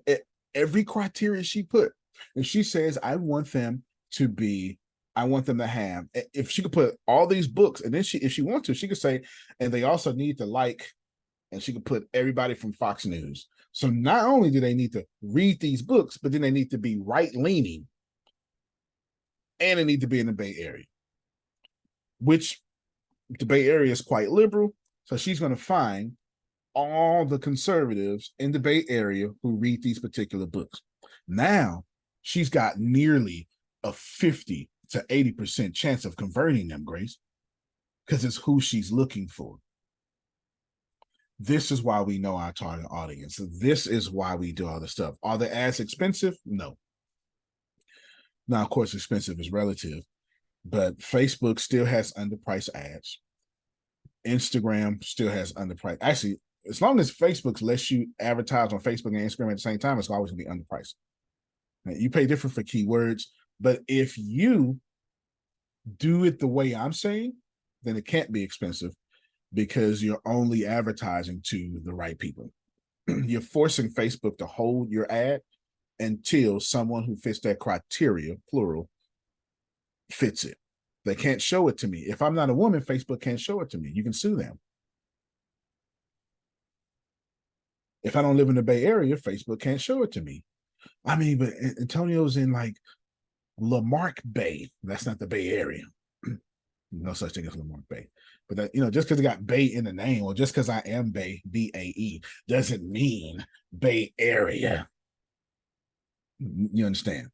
it. Every criteria she put, and she says, I want them to have, if she could put all these books, and then if she wants to, she could say, and they also need to like, and she could put everybody from Fox News. So not only do they need to read these books, but then they need to be right-leaning, and they need to be in the Bay Area, which the Bay Area is quite liberal. So she's going to find all the conservatives in the Bay Area who read these particular books. Now she's got nearly a 50 to 80% chance of converting them, Grace, because it's who she's looking for. This is why we know our target audience. This is why we do all this stuff. Are the ads expensive? No. Now, of course, expensive is relative, but Facebook still has underpriced ads. Instagram still has underpriced. Actually, as long as Facebook lets you advertise on Facebook and Instagram at the same time, it's always going to be underpriced. Now, you pay different for keywords, but if you do it the way I'm saying, then it can't be expensive because you're only advertising to the right people. You're forcing Facebook to hold your ad until someone who fits that criteria, plural, fits it. They can't show it to me. If I'm not a woman, Facebook can't show it to me. You can sue them. If I don't live in the Bay Area, Facebook can't show it to me. I mean, but Antonio's in like Lamarck Bay. That's not the Bay Area. No such thing as Lamarck Bay. But that, just because it got Bay in the name, or just because I am Bay, B-A-E, doesn't mean Bay Area. You understand?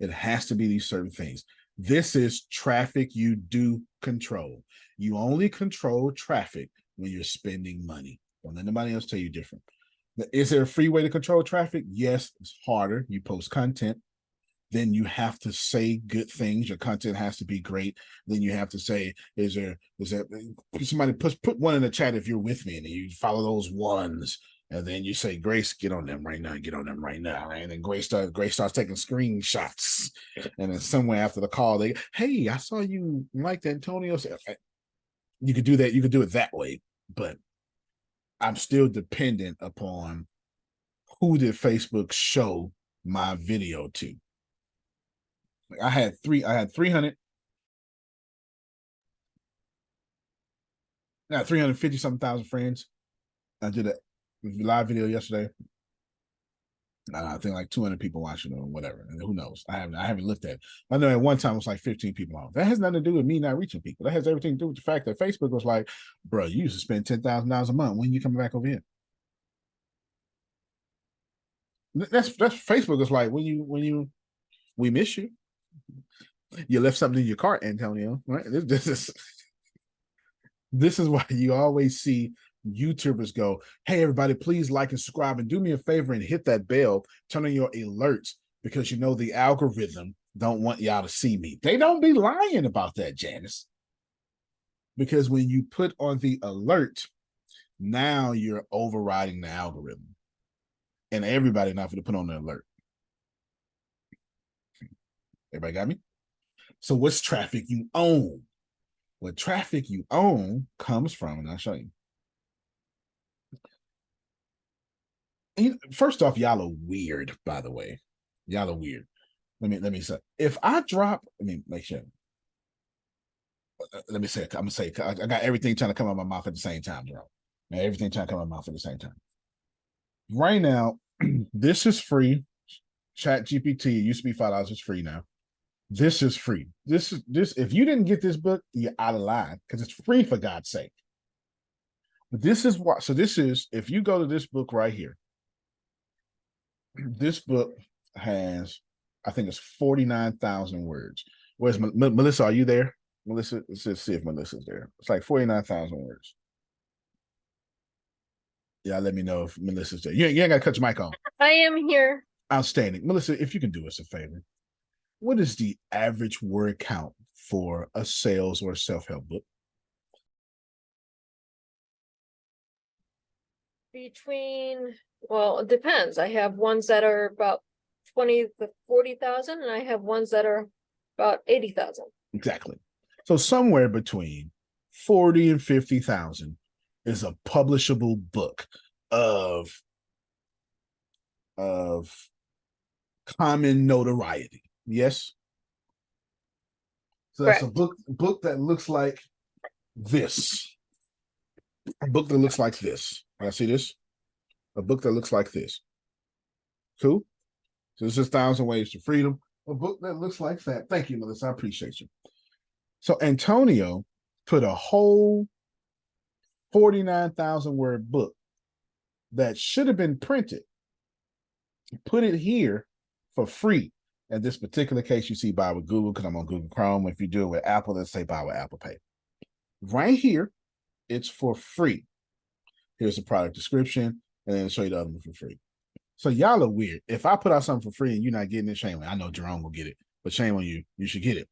It has to be these certain things. This is traffic you do control. You only control traffic when you're spending money. Don't let anybody else tell you different. Is there a free way to control traffic? Yes, it's harder. You post content. Then you have to say good things. Your content has to be great. Then you have to say, is there somebody put one in the chat if you're with me, and you follow those ones. And then you say, Grace, get on them right now, get on them right now. And then Grace starts taking screenshots. And then somewhere after the call, hey, I saw you liked Antonio. You could do that. You could do it that way. But I'm still dependent upon who did Facebook show my video to. I had 300. I got 350 something thousand friends. I did a live video yesterday. I think like 200 people watching or whatever. And who knows? I haven't looked at it. I know at one time it was like 15 people on. That has nothing to do with me not reaching people. That has everything to do with the fact that Facebook was like, bro, you used to spend $10,000 a month. When you coming back over here? That's Facebook is like, when we miss you. You left something in your cart, Antonio, right? This is why you always see YouTubers go, hey, everybody, please like and subscribe and do me a favor and hit that bell, turn on your alerts, because the algorithm don't want y'all to see me. They don't be lying about that, Janice. because when you put on the alert, now you're overriding the algorithm, and everybody not going to put on the alert. Everybody got me? So what's traffic you own? What traffic you own comes from, and I'll show you. First off, y'all are weird, by the way. Y'all are weird. Let me say, if I drop, make sure. Let me say, I'm gonna say, I got everything trying to come out of my mouth at the same time, Jerome. Now, everything trying to come out of my mouth at the same time. Right now, this is free. Chat GPT, it used to be $5, it's free now. This is free. This. If you didn't get this book, you're out of line because it's free, for God's sake. But this is what. So this is, if you go to this book right here, this book has, I think it's 49,000 words. Where's Melissa? Are you there? Melissa, let's see if Melissa's there. It's like 49,000 words. Yeah, let me know if Melissa's there. You ain't got to cut your mic on. I am here. Outstanding. Melissa, if you can do us a favor, what is the average word count for a sales or self-help book? Well, it depends. I have ones that are about 20 to 40,000, and I have ones that are about 80,000. Exactly. So somewhere between 40 and 50,000 is a publishable book of common notoriety. Yes. So that's Correct. a book that looks like this. A book that looks like this. I see this. A book that looks like this. Cool. So this is 1,000 Ways to Freedom. A book that looks like that. Thank you, Melissa. I appreciate you. So Antonio put a whole 49,000 word book that should have been printed, put it here for free. In this particular case, you see buy with Google because I'm on Google Chrome. If you do it with Apple, let's say buy with Apple Pay. Right here, it's for free. Here's the product description, and then I'll show you the other one for free. So y'all are weird. If I put out something for free and you're not getting it, shame on you. I know Jerome will get it, but shame on you. You should get it.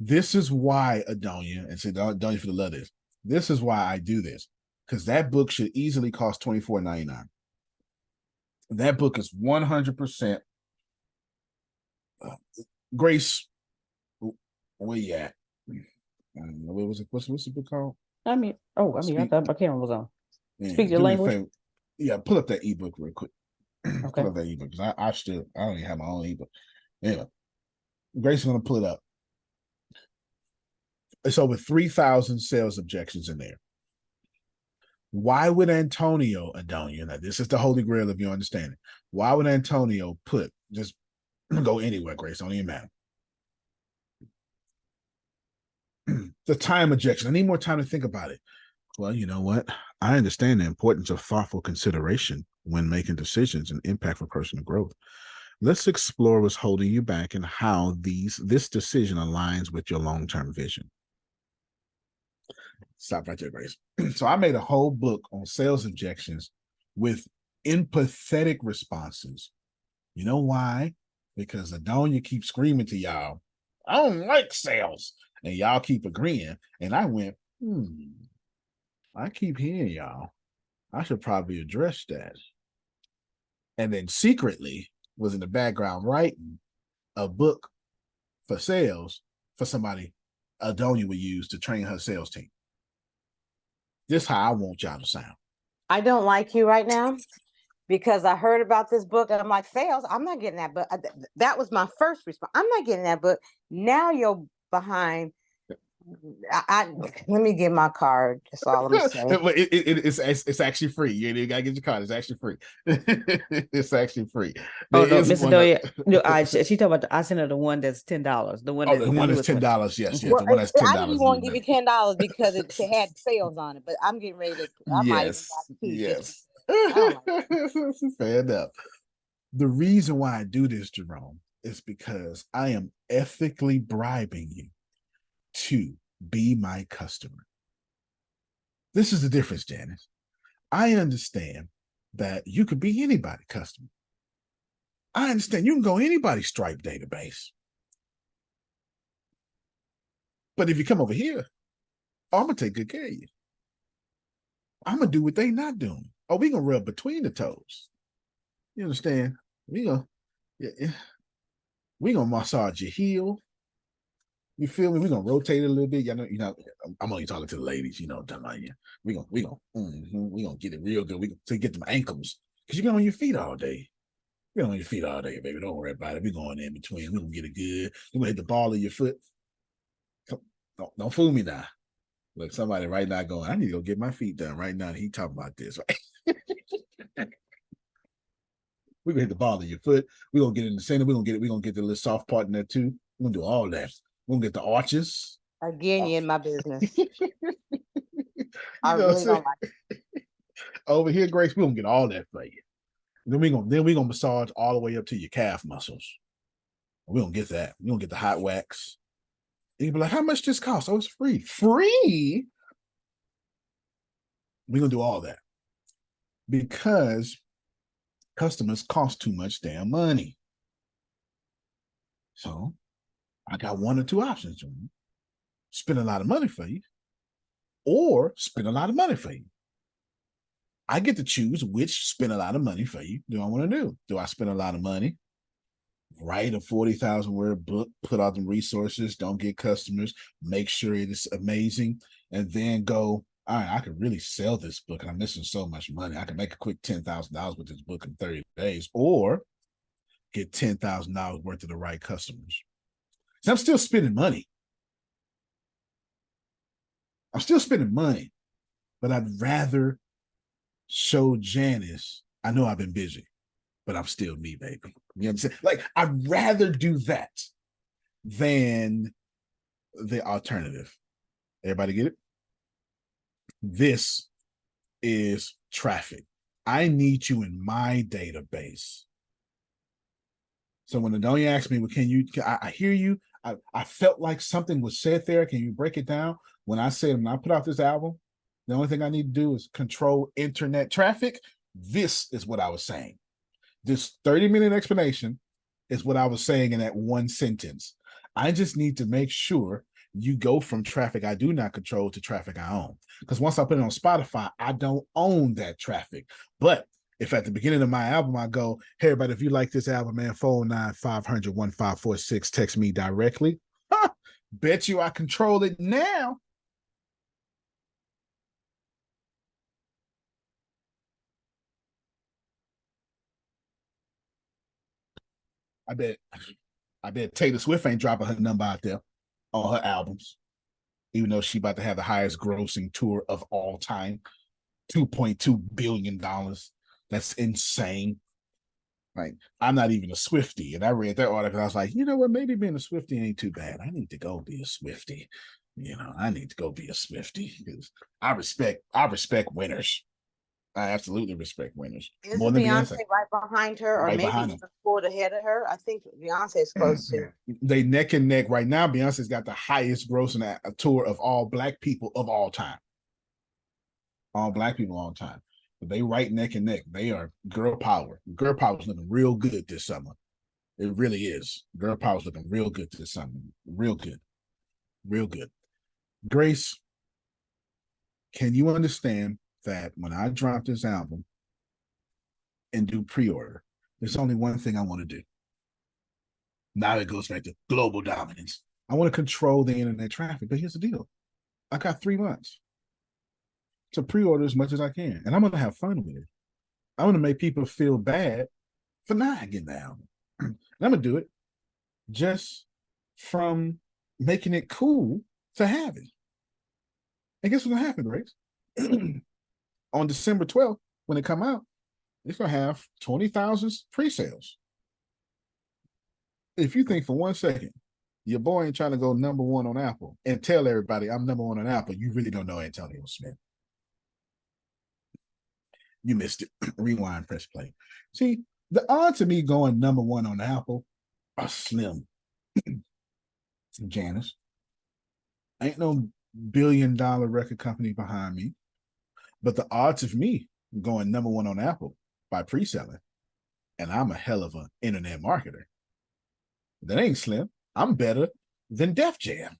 This is why, Adonia, and say, Adonia for the love this. This is why I do this, because that book should easily cost $24.99. That book is 100%. Grace, where you at? What was it? What's the book called? I thought my camera was on. Yeah, Speak your language. Yeah, pull up that ebook real quick. Okay. Pull up that ebook because I don't even have my own ebook. Anyway, Grace is gonna pull it up. It's over 3,000 sales objections in there. Why would Antonio, Adonia, now this is the holy grail of your understanding. Why would Antonio just go anywhere, Grace? Don't even matter. The time objection. I need more time to think about it. Well, you know what? I understand the importance of thoughtful consideration when making decisions and impact for personal growth. Let's explore what's holding you back and how this decision aligns with your long-term vision. Stop right there, Grace. So I made a whole book on sales objections with empathetic responses. You know why? Because Adonia keeps screaming to y'all, I don't like sales. And y'all keep agreeing. And I went, I keep hearing y'all. I should probably address that. And then secretly was in the background writing a book for sales for somebody Adonia would use to train her sales team. This is how I want y'all to sound. I don't like you right now because I heard about this book and I'm like, sales, I'm not getting that book. That was my first response. I'm not getting that book. Now you're behind. Let me get my card. That's all I'm saying. It's actually free. You ain't even gotta get your card. It's actually free. It's actually free. Oh no, Miss Adonia. No, she talking about. I sent her the one that's $10. The one. The one that's $10. Yes, Well, the one that's $10. I didn't want to give you $10 because it had sales on it, but I'm getting ready to. Yes. I don't like Fair enough. The reason why I do this, Jerome, is because I am ethically bribing you to be my customer. This is the difference, Janice. I understand that you could be anybody's customer. I understand you can go anybody's Stripe database. But if you come over here, Oh, I'm gonna take good care of you. I'm gonna do what they not doing. Oh, we gonna rub between the toes. You understand? We gonna we gonna massage your heel. You feel me? We gonna rotate it a little bit. I'm only talking to the ladies. You know, what I'm talking about. We gonna get it real good. We gonna get them ankles because you've been on your feet all day. You're on your feet all day, baby. Don't worry about it. We're going in between. We're gonna get it good. We're gonna hit the ball of your foot. Don't fool me now. Look, somebody right now going, I need to go get my feet done right now. He talking about this, right? We're gonna hit the ball of your foot. We're gonna get in the center. We're gonna get the little soft part in there too. We're gonna do all that. We're gonna get the arches. Again, you're in my business. I know really don't like it. Over here, Grace, we're gonna get all that for you. Then we're gonna massage all the way up to your calf muscles. We're gonna get that. We're gonna get the hot wax. And you'll be like, how much this cost? Oh, it's free. Free? We're gonna do all that. Because customers cost too much damn money. So I got one or two options. Spend a lot of money for you, or spend a lot of money for you. I get to choose which spend a lot of money for you do I want to do. Do I spend a lot of money, write a 40,000 word book, put out the resources, don't get customers, make sure it is amazing, and then go, all right, I could really sell this book and I'm missing so much money. I can make a quick $10,000 with this book in 30 days, or get $10,000 worth of the right customers. So I'm still spending money. I'm still spending money, but I'd rather show Janice, I know I've been busy, but I'm still me, baby. You understand? Like, I'd rather do that than the alternative. Everybody get it? This is traffic. I need you in my database. So when Adonia asked me, well, I hear you. I felt like something was said there. Can you break it down? When I put out this album, the only thing I need to do is control internet traffic. This is what I was saying. This 30-minute explanation is what I was saying in that one sentence. I just need to make sure you go from traffic I do not control to traffic I own. Because once I put it on Spotify, I don't own that traffic. But if at the beginning of my album I go, hey, everybody, if you like this album, man, 409-500-1546, text me directly. Bet you I control it now. I bet Taylor Swift ain't dropping her number out there on her albums, even though she about to have the highest grossing tour of all time, $2.2 billion. That's insane. Like, I'm not even a Swiftie. And I read that article. I was like, you know what? Maybe being a Swiftie ain't too bad. I need to go be a Swiftie. I need to go be a Swiftie because I respect winners. I absolutely respect winners. Isn't More than Beyonce right behind her, or Right maybe behind even pulled ahead of her? I think Beyonce's close to. They neck and neck right now. Beyonce's got the highest grossing a tour of all Black people of all time. All Black people all time. But they right neck and neck. They are girl power. Girl power's looking real good this summer. It really is. Girl power's looking real good this summer. Real good. Real good. Grace, can you understand that when I drop this album and do pre-order, there's only one thing I want to do. Now it goes back to global dominance. I want to control the internet traffic, but here's the deal. I got 3 months to pre-order as much as I can, and I'm going to have fun with it. I'm going to make people feel bad for not getting the album. And I'm going to do it just from making it cool to have it. And guess what's going to happen, Grace? On December 12th, when it come out, it's going to have 20,000 pre-sales. If you think for 1 second, your boy ain't trying to go #1 on Apple and tell everybody I'm #1 on Apple, you really don't know Antonio Smith. You missed it. Rewind, press play. See, the odds of me going #1 on Apple are slim. Janice. Ain't no billion-dollar record company behind me. But the odds of me going #1 on Apple by pre-selling, and I'm a hell of an internet marketer, that ain't slim. I'm better than Def Jam.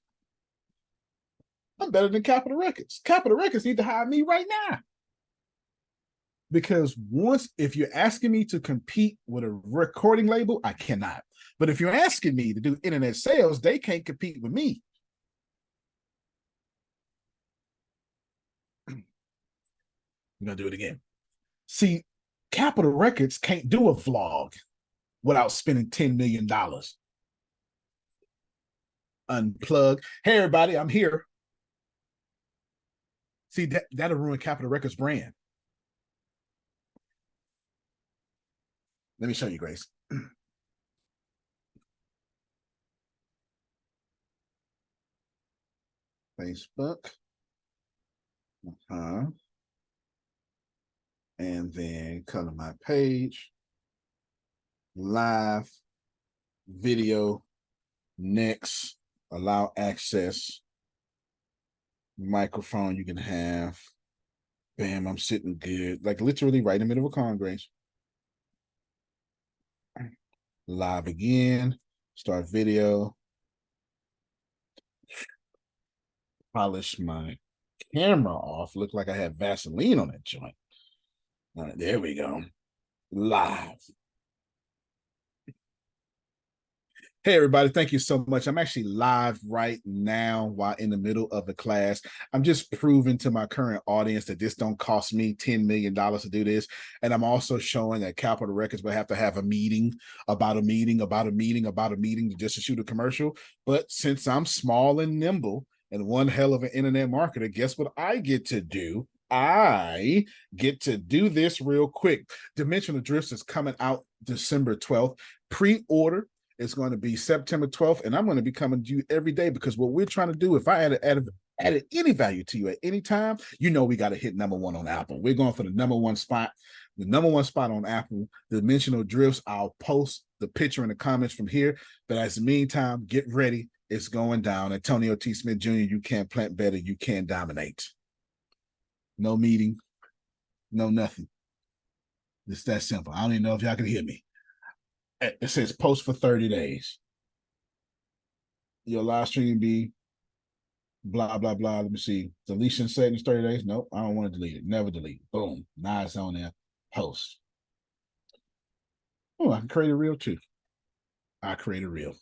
I'm better than Capitol Records. Capitol Records need to hire me right now. Because if you're asking me to compete with a recording label, I cannot. But if you're asking me to do internet sales, they can't compete with me. I'm gonna do it again. See, Capitol Records can't do a vlog without spending $10 million. Unplug. Hey, everybody, I'm here. See, that'll ruin Capitol Records' brand. Let me show you, Grace. Facebook. And then come to my page. Live video. Next. Allow access. Microphone you can have. Bam, I'm sitting good. Like literally right in the middle of a Congress. Live again. Start video. Polish my camera off. Look like I had Vaseline on that joint. All right, there we go. Live. Hey, everybody. Thank you so much. I'm actually live right now while in the middle of the class. I'm just proving to my current audience that this don't cost me $10 million to do this. And I'm also showing that Capitol Records will have to have a meeting about a meeting just to shoot a commercial. But since I'm small and nimble and one hell of an internet marketer, guess what I get to do? I get to do this real quick. Dimensional Drifts is coming out December 12th. Pre-order. It's going to be September 12th, and I'm going to be coming to you every day because what we're trying to do, if I added any value to you at any time, you know we got to hit #1 on Apple. We're going for the #1 spot. The #1 spot on Apple, Dimensional Drifts. I'll post the picture in the comments from here. But as the meantime, get ready. It's going down. Antonio T. Smith Jr., you can't plant better. You can't dominate. No meeting. No nothing. It's that simple. I don't even know if y'all can hear me. It says post for 30 days. Your live stream be blah, blah, blah. Let me see. Deletion settings 30 days. Nope, I don't want to delete it. Never delete it. Boom. Now it's on there. Post. Oh, I can create a reel too. I create a reel.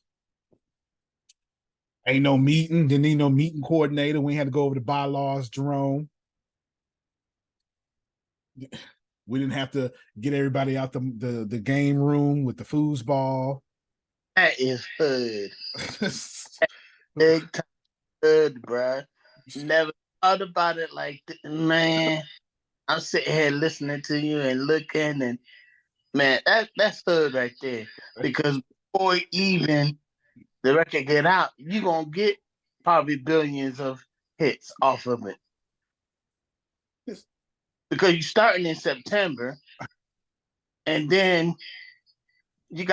Ain't no meeting. Didn't need no meeting coordinator. We had to go over the bylaws, Jerome. We didn't have to get everybody out the game room with the foosball. That is hood. Big time hood, bro. Never thought about it like that, man. I'm sitting here listening to you and looking, and man, that's hood right there. Because before even the record get out, you gonna get probably billions of hits off of it. Because you're starting in September, and then you're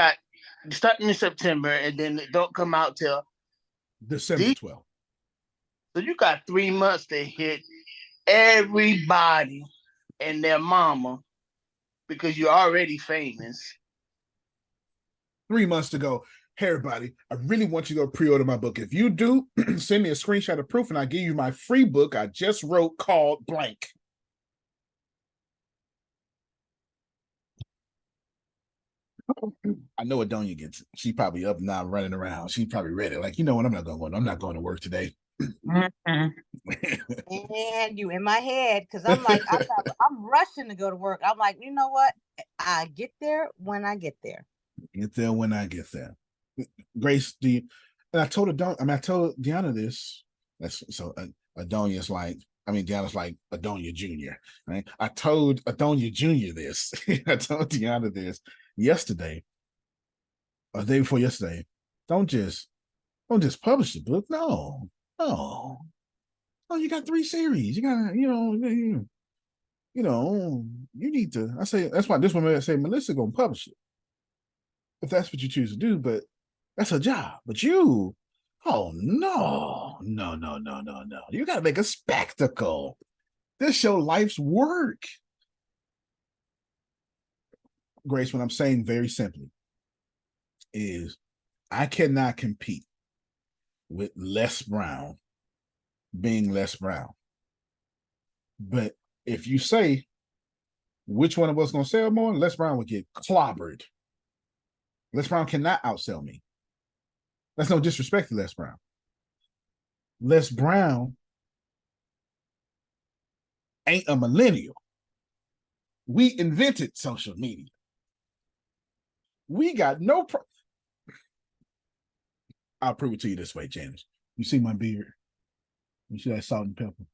starting in September, and then it don't come out till December 12th. So you got 3 months to hit everybody and their mama because you're already famous. 3 months to go. Hey, everybody, I really want you to go pre-order my book. If you do, send me a screenshot of proof, and I give you my free book I just wrote called Blank. I know Adonia gets it. She probably up now running around. She's probably ready. Like, you know what? I'm not going to work today. And you in my head, because I'm like, I'm rushing to go to work. I'm like, you know what? I get there when I get there. Get there when I get there. Grace, and I told Deanna this. So Adonia's like, Deanna's like Adonia Jr. Right? I told Adonia Jr. this. I told Deanna this yesterday, or the day before yesterday. Don't just publish the book. No. You got 3 series. You got, you need to. I say that's why this woman I say Melissa gonna publish it if that's what you choose to do. But that's her job. But you, oh no. You got to make a spectacle. This your life's work. Grace, what I'm saying very simply is I cannot compete with Les Brown being Les Brown. But if you say which one of us gonna sell more, Les Brown would get clobbered. Les Brown cannot outsell me. That's no disrespect to Les Brown. Les Brown ain't a millennial. We invented social media. We got no I'll prove it to you this way, Janice. You see my beard? You see that salt and pepper?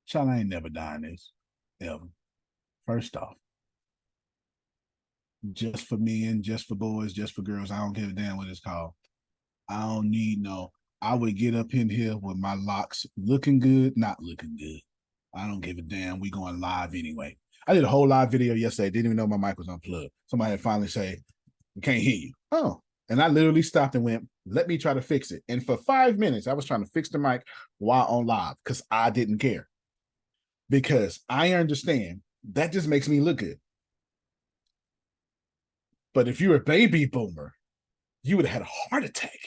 Child, I ain't never dying this. Ever. First off, just for men, just for boys, just for girls, I don't give a damn what it's called. I don't need no. I would get up in here with my locks looking good, not looking good. I don't give a damn. We going live anyway. I did a whole live video yesterday. Didn't even know my mic was unplugged. Somebody had finally say, "We can't hear you." Oh, and I literally stopped and went, "Let me try to fix it." And for 5 minutes, I was trying to fix the mic while on live because I didn't care. Because I understand that just makes me look good. But if you're a baby boomer, you would have had a heart attack.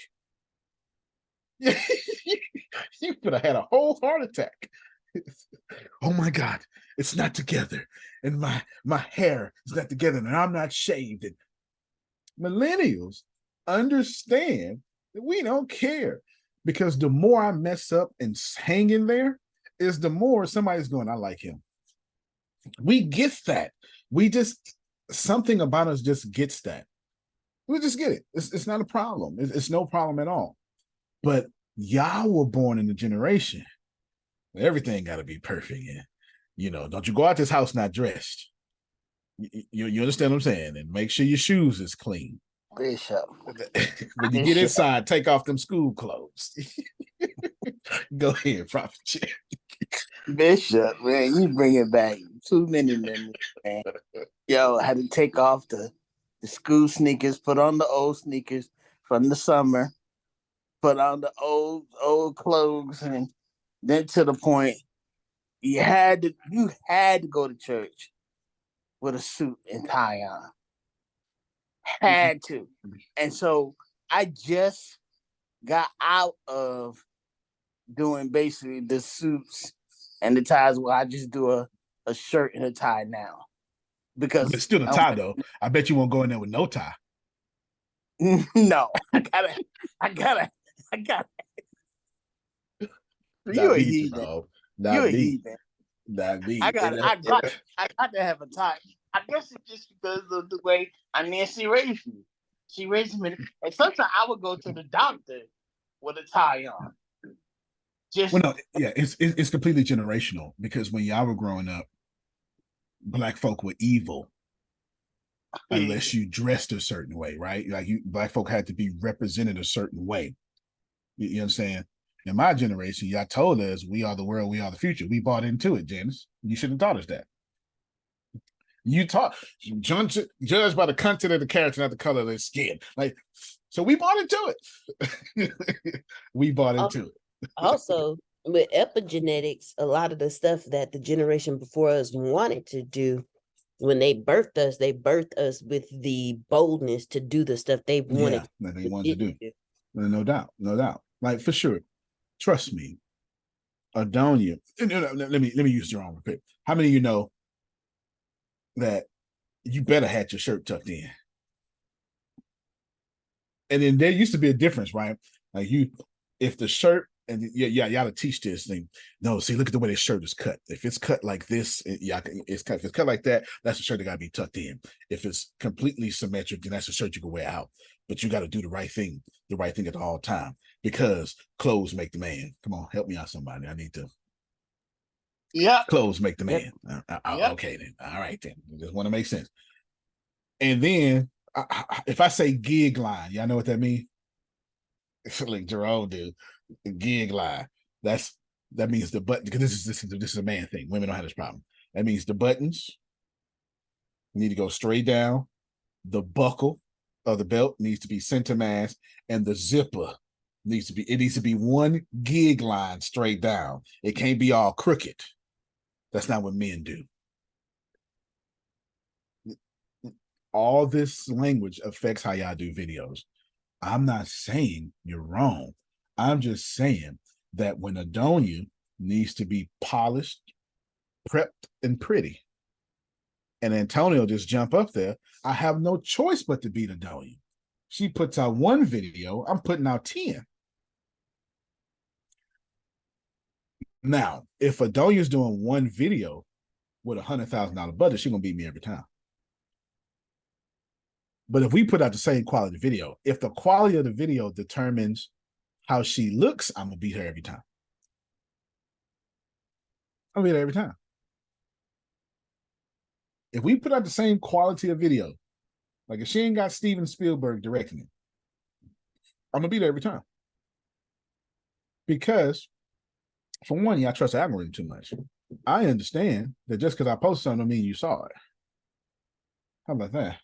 You could have had a whole heart attack. Oh my God, it's not together. And my hair is not together and I'm not shaved. And millennials understand that we don't care because the more I mess up and hang in there is the more somebody's going, I like him. We get that. We just, something about us just gets that. We just get it. It's not a problem. It's no problem at all. But y'all were born in a generation. Everything got to be perfect. And, don't you go out this house not dressed. You understand what I'm saying? And make sure your shoes is clean. Bishop. When you get inside, take off them school clothes. Go ahead, Prophet Jerry. Bishop, man, you bring it back. Too many memories, man. Yo, I had to take off the school sneakers, put on the old sneakers from the summer, put on the old clothes, and then to the point you had to go to church with a suit and tie on. Had to. And so I just got out of doing basically the suits and the ties where I just do a shirt and a tie now. Because But still a tie though. I bet you won't go in there with no tie. No, I gotta. You a heathen. You a heathen. Not me. I got to have a tie. I guess it's just because of the way Nancy raised me. She raised me, and sometimes I would go to the doctor with a tie on. It's completely generational because when y'all were growing up, Black folk were evil unless you dressed a certain way, right? Like Black folk had to be represented a certain way. You know what I'm saying? In my generation, y'all told us we are the world, we are the future. We bought into it, Janice. You should have taught us that. You taught, judged by the content of the character, not the color of their skin. So we bought into it. We bought into it. Also, with epigenetics, a lot of the stuff that the generation before us wanted to do, when they birthed us with the boldness to do the stuff they wanted. Yeah, they wanted to do. No doubt. Like for sure. Trust me, Adonia. Let me use Jerome real quick. How many of you know that you better had your shirt tucked in? And then there used to be a difference, right? Like if the shirt, and y'all to teach this thing. No, see, look at the way the shirt is cut. If it's cut like this, it's cut. If it's cut like that, that's a shirt that got to be tucked in. If it's completely symmetric, then that's a shirt you can wear out. But you got to do the right thing at all time, because clothes make the man. Come on, help me out, somebody. I need to. Yeah. Clothes make the man. Okay, then. All right, then. I just want to make sense. And then, if I say gig line, y'all know what that means? It's like Jerome do. Gig line. That means the button, because this is a man thing. Women don't have this problem. That means the buttons need to go straight down. The buckle of the belt needs to be center mass, and the zipper needs to be one gig line straight down. It can't be all crooked. That's not what men do. All this language affects how y'all do videos. I'm not saying you're wrong. I'm just saying that when Adonia needs to be polished, prepped, and pretty, and Antonio just jump up there, I have no choice but to beat Adonia. She puts out one video, I'm putting out 10. Now, if Adonia's doing one video with $100,000 budget, she's gonna beat me every time. But if we put out the same quality video, if the quality of the video determines how she looks, I'm gonna beat her every time. I'll beat her every time. If we put out the same quality of video, like if she ain't got Steven Spielberg directing it, I'm gonna beat her every time. Because for one, y'all trust the algorithm too much. I understand that just because I posted something don't mean you saw it. How about that?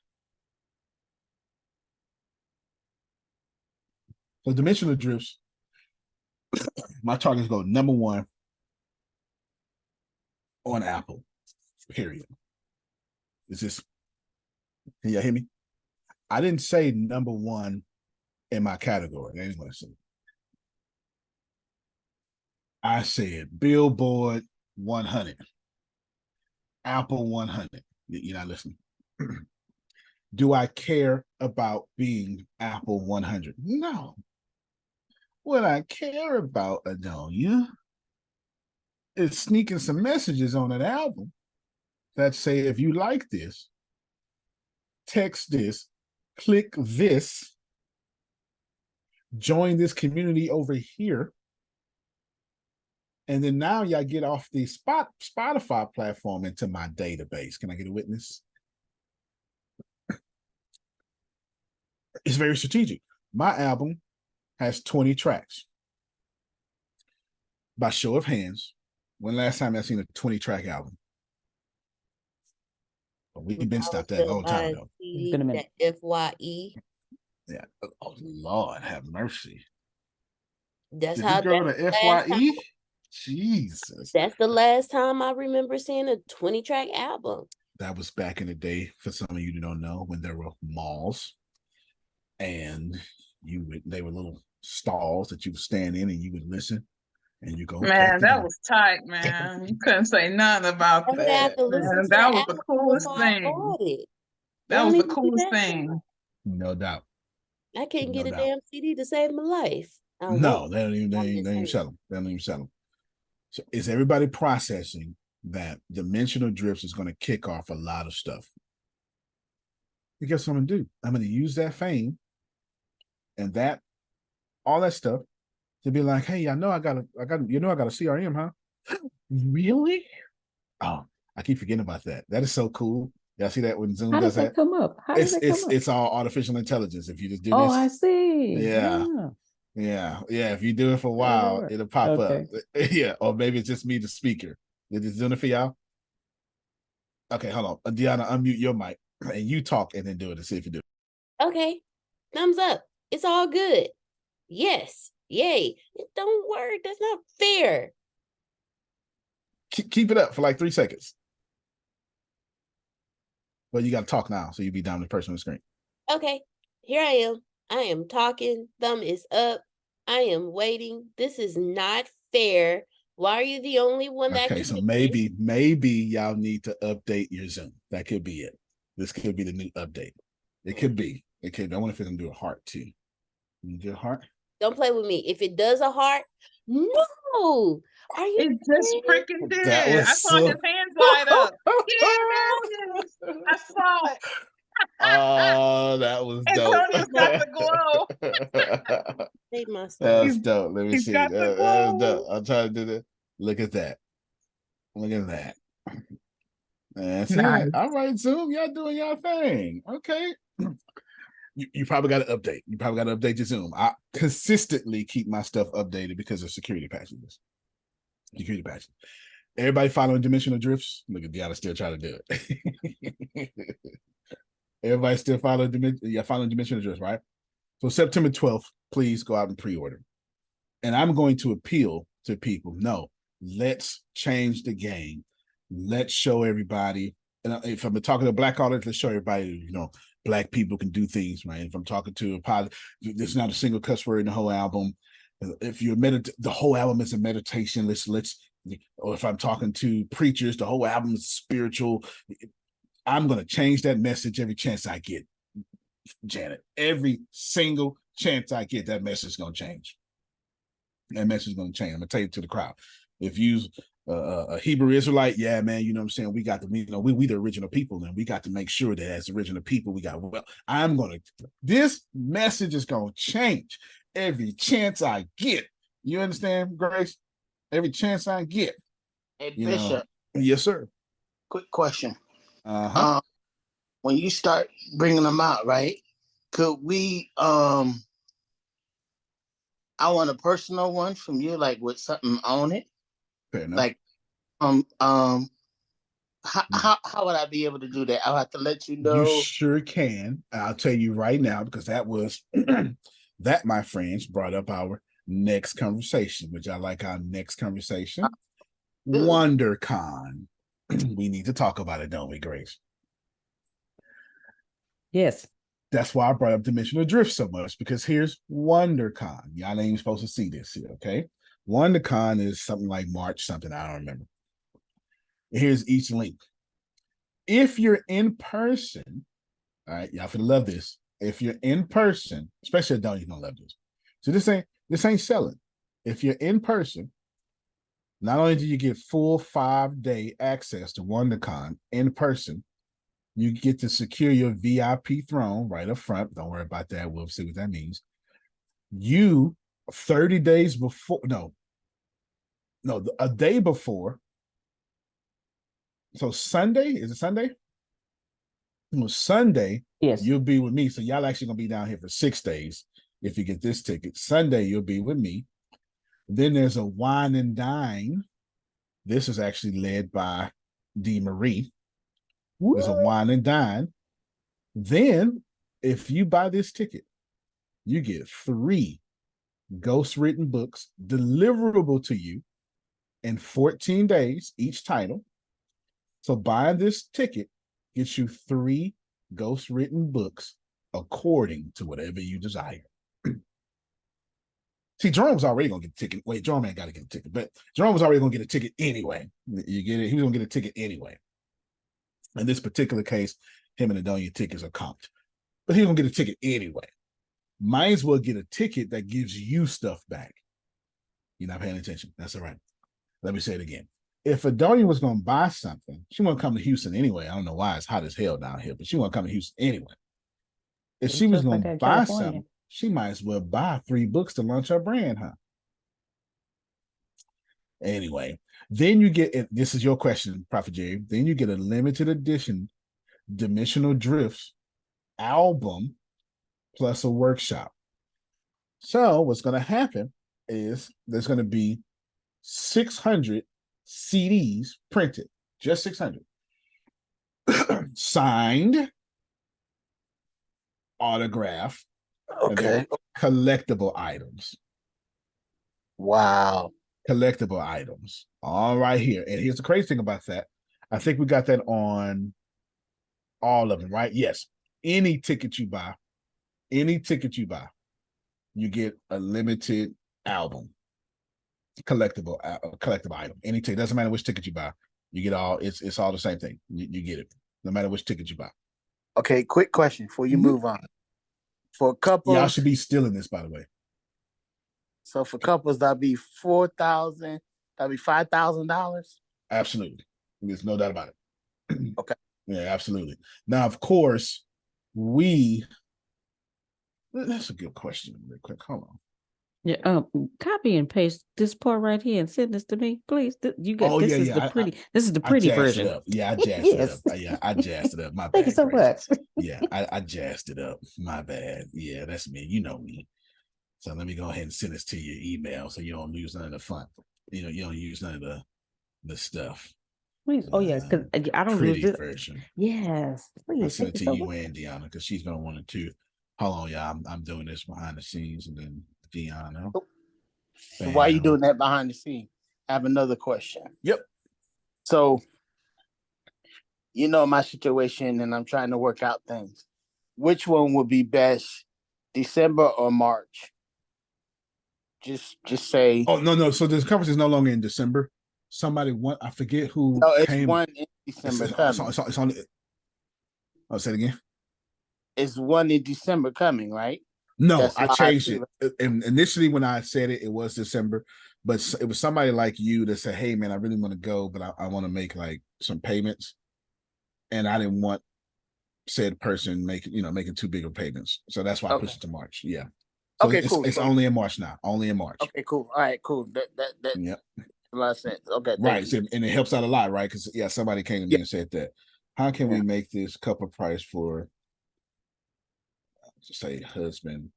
So dimensional drifts, my targets go number 1 on Apple, period. It's just, can y'all hear me? I didn't say number 1 in my category. I didn't want to say. I said Billboard 100, Apple 100. You're not listening. Do I care about being Apple 100? No. What I care about, Adonia, is sneaking some messages on an album that say, if you like this, text this, click this, join this community over here. And then now y'all get off the Spotify platform into my database. Can I get a witness? It's very strategic. My album has 20 tracks. By show of hands, when last time I seen a 20-track album? We've been stopped that a long time ago. It's been a minute. that FYE. Yeah. Oh, Lord have mercy. That's Did how you go that's to the last FYE? time- Jesus. That's the last time I remember seeing a 20-track album. That was back in the day, for some of you who don't know, when there were malls and they were little stalls that you would stand in and you would listen and you go. Man, that was tight, man. You couldn't say nothing about I have that. to listen Man, to that the was the album coolest before I thing. bought it. That They was don't the even do coolest that thing. now. No doubt. I can't No get a doubt. damn CD to save my life. I No, won't. they don't even I'm just saying. sell them. They don't even sell them. So is everybody processing that dimensional drifts is going to kick off a lot of stuff? And guess what I'm going to do? I'm going to use that fame and that, all that stuff to be like, hey, I got a CRM, huh? Really? Oh, I keep forgetting about that. That is so cool. Y'all see that when Zoom How does does that come up? How does that come up? It's all artificial intelligence. If you just do Oh, this. I see. Yeah. Yeah. If you do it for a while, work. it'll pop Okay. up. Yeah. Or maybe it's just me, the speaker. Is it doing it for y'all? Okay, hold on. Deanna, unmute your mic and you talk and then do it and see if you do it. Okay. Thumbs up. It's all good. Yes. Yay. It don't work. That's not fair. Keep it up for like 3 seconds. Well, you got to talk now, so you be down the person on the screen. Okay. Here I am. I am talking. Thumb is up. I am waiting. This is not fair. Why are you the only one that Okay, can so do this? maybe y'all need to update your Zoom. That could be it. This could be the new update. It could be. It could be. I wonder if it can do a heart too. Can you do a heart? Don't play with me. If it does a heart, no. Are you It just serious? freaking did. That was I saw so- his hands light up. Yeah, there it is. I saw it. Oh, that was dope. Antonio's got the glow. Save my That stuff. was dope. Let me He's see. got the That was dope. glow. I'm trying to do that. Look at that. Look at that. That's Nice. it. All right, Zoom. Y'all doing y'all thing. Okay. You probably got to update. You probably got to update your Zoom. I consistently keep my stuff updated because of security patches. Security patches. Everybody following dimensional drifts? Look at Deanna still trying to do it. Everybody still following dimensional drifts, right? So September 12th, please go out and pre-order. And I'm going to appeal to people. No, let's change the game. Let's show everybody. And if I'm talking to Black artists, let's show everybody, Black people can do things, right? If I'm talking to a pilot, there's not a single cuss word in the whole album. If you're the whole album is a meditation. Or if I'm talking to preachers, the whole album is spiritual. I'm gonna change that message every chance I get, Janet. Every single chance I get, that message is gonna change. That message is gonna change. I'm gonna tell you to the crowd. If you a Hebrew Israelite, yeah, man, you know what I'm saying? We got to, we the original people, and we got to make sure that as original people, this message is gonna change every chance I get. You understand, Grace? Every chance I get. Hey, Bishop. Yes, sir. Quick question. Uh-huh. When you start bringing them out, right? Could we I want a personal one from you, like with something on it. Fair enough. Like how would I be able to do that? I'll have to let you know. You sure can. I'll tell you right now, because that was that, my friends, brought up our next conversation, which I like our next conversation. WanderCon. We need to talk about it, don't we, Grace? Yes. That's why I brought up Dimensional Drift so much, because here's WanderCon. Y'all ain't supposed to see this here, okay? WanderCon is something like March something, I don't remember. Here's each link. If you're in person, all right, y'all finna love this. If you're in person, especially Adon, you're gonna love this. So this ain't selling. If you're in person, not only do you get full 5-day access to WanderCon in person, you get to secure your VIP throne right up front. Don't worry about that. We'll see what that means. You 30 days before, a day before. So Sunday, is it Sunday? No, Sunday, yes, you'll be with me. So y'all actually gonna be down here for 6 days if you get this ticket. Sunday, you'll be with me. Then there's a wine and dine. This is actually led by D. Marie. There's a wine and dine. Then, if you buy this ticket, you get 3 ghost-written books deliverable to you in 14 days, each title. So buying this ticket gets you 3 ghost-written books according to whatever you desire. See, Jerome's already gonna get a ticket. Wait, Jerome ain't got to get a ticket, but Jerome was already gonna get a ticket anyway. You get it? He was gonna get a ticket anyway. In this particular case, him and Adonia tickets are comped, but he's gonna get a ticket anyway. Might as well get a ticket that gives you stuff back. You're not paying attention. That's all right. Let me say it again. If Adonia was gonna buy something, she want to come to Houston anyway. I don't know why, it's hot as hell down here, but she want to come to Houston anyway. If she was gonna buy something, she might as well buy 3 books to launch her brand, huh? Anyway, then you get, this is your question, Prophet Jerry. Then you get a limited edition Dimensional Drifts album plus a workshop. So what's going to happen is there's going to be 600 CDs printed, just 600. Signed, autograph, okay, collectible items. Wow. Collectible items. All right here. And here's the crazy thing about that. I think we got that on all of them, right? Yes. Any ticket you buy, you get a limited album, collectible item. Any ticket, doesn't matter which ticket you buy, you get all. It's all the same thing. You get it, no matter which ticket you buy. Okay, quick question before you move on. For couples, y'all should be stealing this, by the way. So for couples, that'd be $4,000. That'd be $5,000. Absolutely, there's no doubt about it. Okay. Yeah, absolutely. Now, of course, that's a good question. Real quick, hold on. Yeah, copy and paste this part right here and send this to me, please. You got this is the pretty. This is the pretty version. Yeah, I jazzed it up. Yeah, I jazzed it up. My bad. Thank you so much. Yeah, I jazzed it up. My bad. Yeah, that's me. You know me. So let me go ahead and send this to your email so you don't lose none of the fun. You don't use none of the stuff. Please. Oh yeah, because I don't pretty lose this version. Yes, please. I'll send it to you and Deanna because she's gonna want it too. Hold on, y'all. I'm doing this behind the scenes, and then Deanna. So why are you doing that behind the scenes? I have another question. Yep. So, you know my situation, and I'm trying to work out things. Which one would be best, December or March? Just say. Oh no. So this conference is no longer in December. Somebody I forget who No, it's came. one in December coming. It's on. I'll say it again. It's one in December coming, right? No, That's I changed it. too. And initially, when I said it, it was December, but it was somebody like you that said, "Hey, man, I really want to go, but I want to make like some payments," and I didn't want said person making too big of payments, so that's why I pushed it to March. Yeah. So okay, cool. It's only in March now. Only in March. Okay, cool. All right, cool. That Yep. a lot of sense. Okay, right. So, and it helps out a lot, right? Because somebody came to me and said that. How can we make this couple price for, say, husband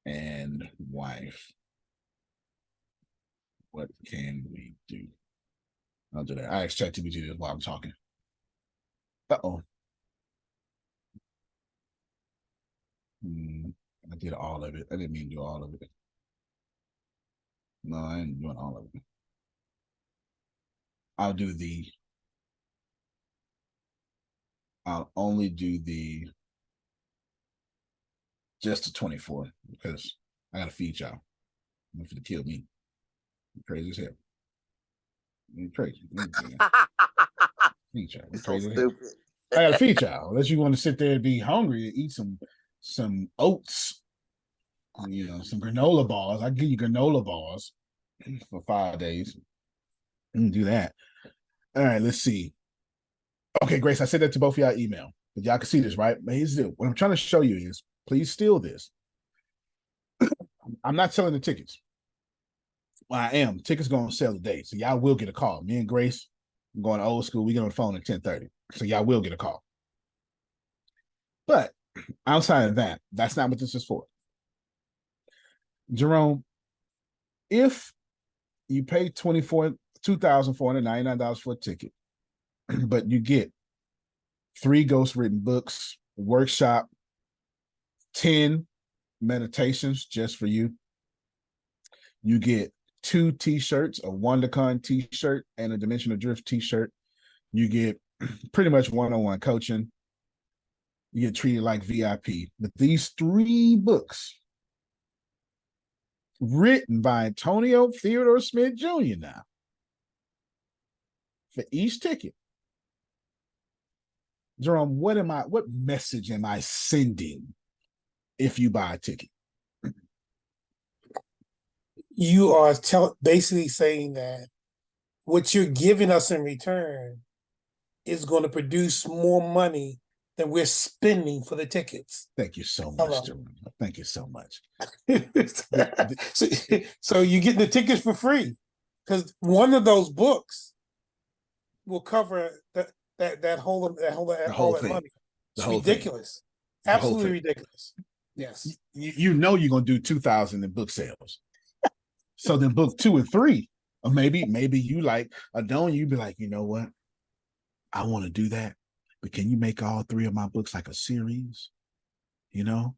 and wife? What can we do? I'll do that. I asked ChatGPT this while I'm talking. Uh-oh. I did all of it. I didn't mean to do all of it. No, I ain't doing all of it. I'll only do just the 24 because I gotta feed y'all. I'm gonna kill me. You're crazy as hell. You're crazy. Feed y'all. You're crazy as hell. I gotta feed y'all. Unless you want to sit there and be hungry and eat some oats, some granola bars. I give you granola bars for 5 days. You can do that. All right, let's see. Okay, Grace, I said that to both of y'all email, but y'all can see this, right? But here's the deal. What I'm trying to show you is, please steal this. I'm not selling the tickets. Well, I am. Tickets going to sell today, so y'all will get a call. Me and Grace, I'm going old school. We get on the phone at 10:30, so y'all will get a call. But outside of that, that's not what this is for. Jerome, if you pay $2,499 for a ticket, but you get 3 ghostwritten books, workshop, 10 meditations just for you. You get 2 t-shirts, a WanderCon t-shirt and a Dimensional Drift t-shirt. You get pretty much one-on-one coaching. You get treated like VIP. But these 3 books written by Antonio Theodore Smith Jr. now, for each ticket. Jerome, what message am I sending if you buy a ticket? You are basically saying that what you're giving us in return is going to produce more money than we're spending for the tickets. Thank you so much, Jerome. Thank you so much. So you're getting the tickets for free because one of those books will cover that whole money. It's ridiculous. Absolutely ridiculous. Yes. You're going to do 2,000 in book sales. So then book 2 and 3, or maybe you like Adon, you'd be like, you know what? I want to do that, but can you make all 3 of my books like a series? Can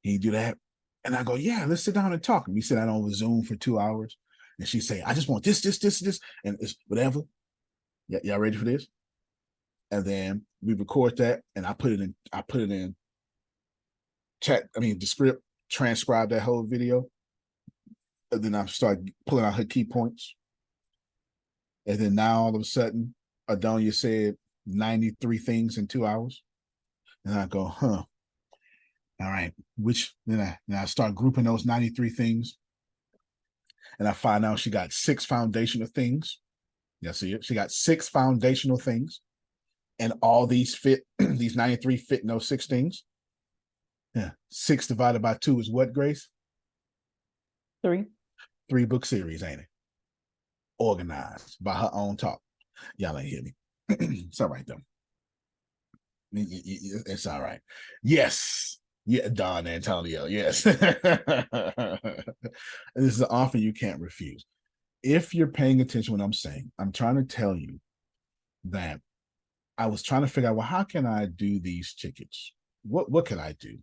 you do that? And I go, yeah, let's sit down and talk. And we sit down on Zoom for 2 hours. And she say, I just want this, and it's whatever. Yeah, y'all ready for this? And then we record that, and I put it in chat. The script, transcribe that whole video. And then I start pulling out her key points. And then now all of a sudden, Adonia said 93 things in 2 hours. And I go, all right, then I start grouping those 93 things. And I find out she got 6 foundational things. You see it? She got 6 foundational things. And all these fit, these 93 fit in those 6 things. Yeah. 6 divided by 2 is what, Grace? 3. 3 book series, ain't it? Organized by her own talk. Y'all ain't hear me. It's all right, though. It's all right. Yes. Yeah, Don Antonio. Yes. This is an offer you can't refuse. If you're paying attention to what I'm saying, I'm trying to tell you that I was trying to figure out, well, how can I do these tickets? What can I do?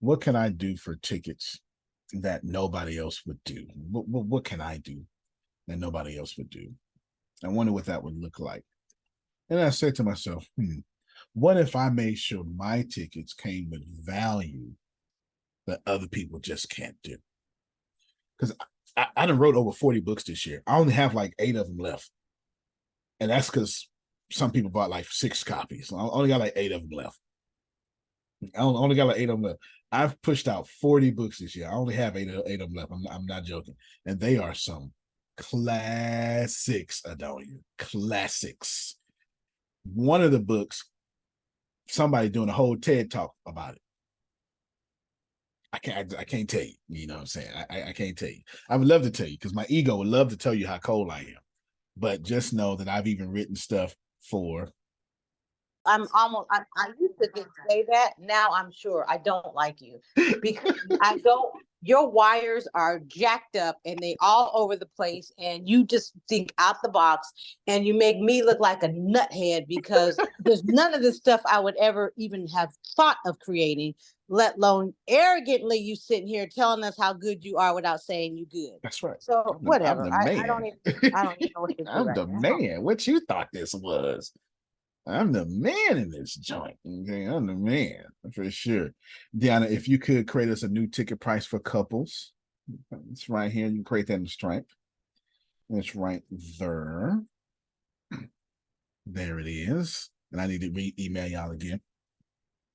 What can I do for tickets that nobody else would do? What can I do that nobody else would do? I wonder what that would look like. And I said to myself, what if I made sure my tickets came with value that other people just can't do? because I done wrote over 40 books this year. I only have like 8 of them left. And that's because some people bought like 6 copies. So I only got like 8 of them left. I only got like 8 of them left. I've pushed out 40 books this year. I only have 8 of them left. I'm not joking. And they are some classics, Adonia. Classics. One of the books, somebody doing a whole TED talk about it. I can't tell you. You know what I'm saying? I can't tell you. I would love to tell you because my ego would love to tell you how cold I am. But just know that I've even written stuff for. I used to just say that. Now I'm sure I don't like you because I don't. Your wires are jacked up and they all over the place, and you just think out the box, and you make me look like a nuthead because there's none of the stuff I would ever even have thought of creating, let alone arrogantly you sitting here telling us how good you are without saying you good. That's right. So whatever. I'm the man. I don't even know what to do. I'm the man. What you thought this was? I'm the man in this joint. Okay, I'm the man for sure. Deanna, if you could create us a new ticket price for couples, it's right here. You can create that in Stripe. It's right there. There it is. And I need to email y'all again.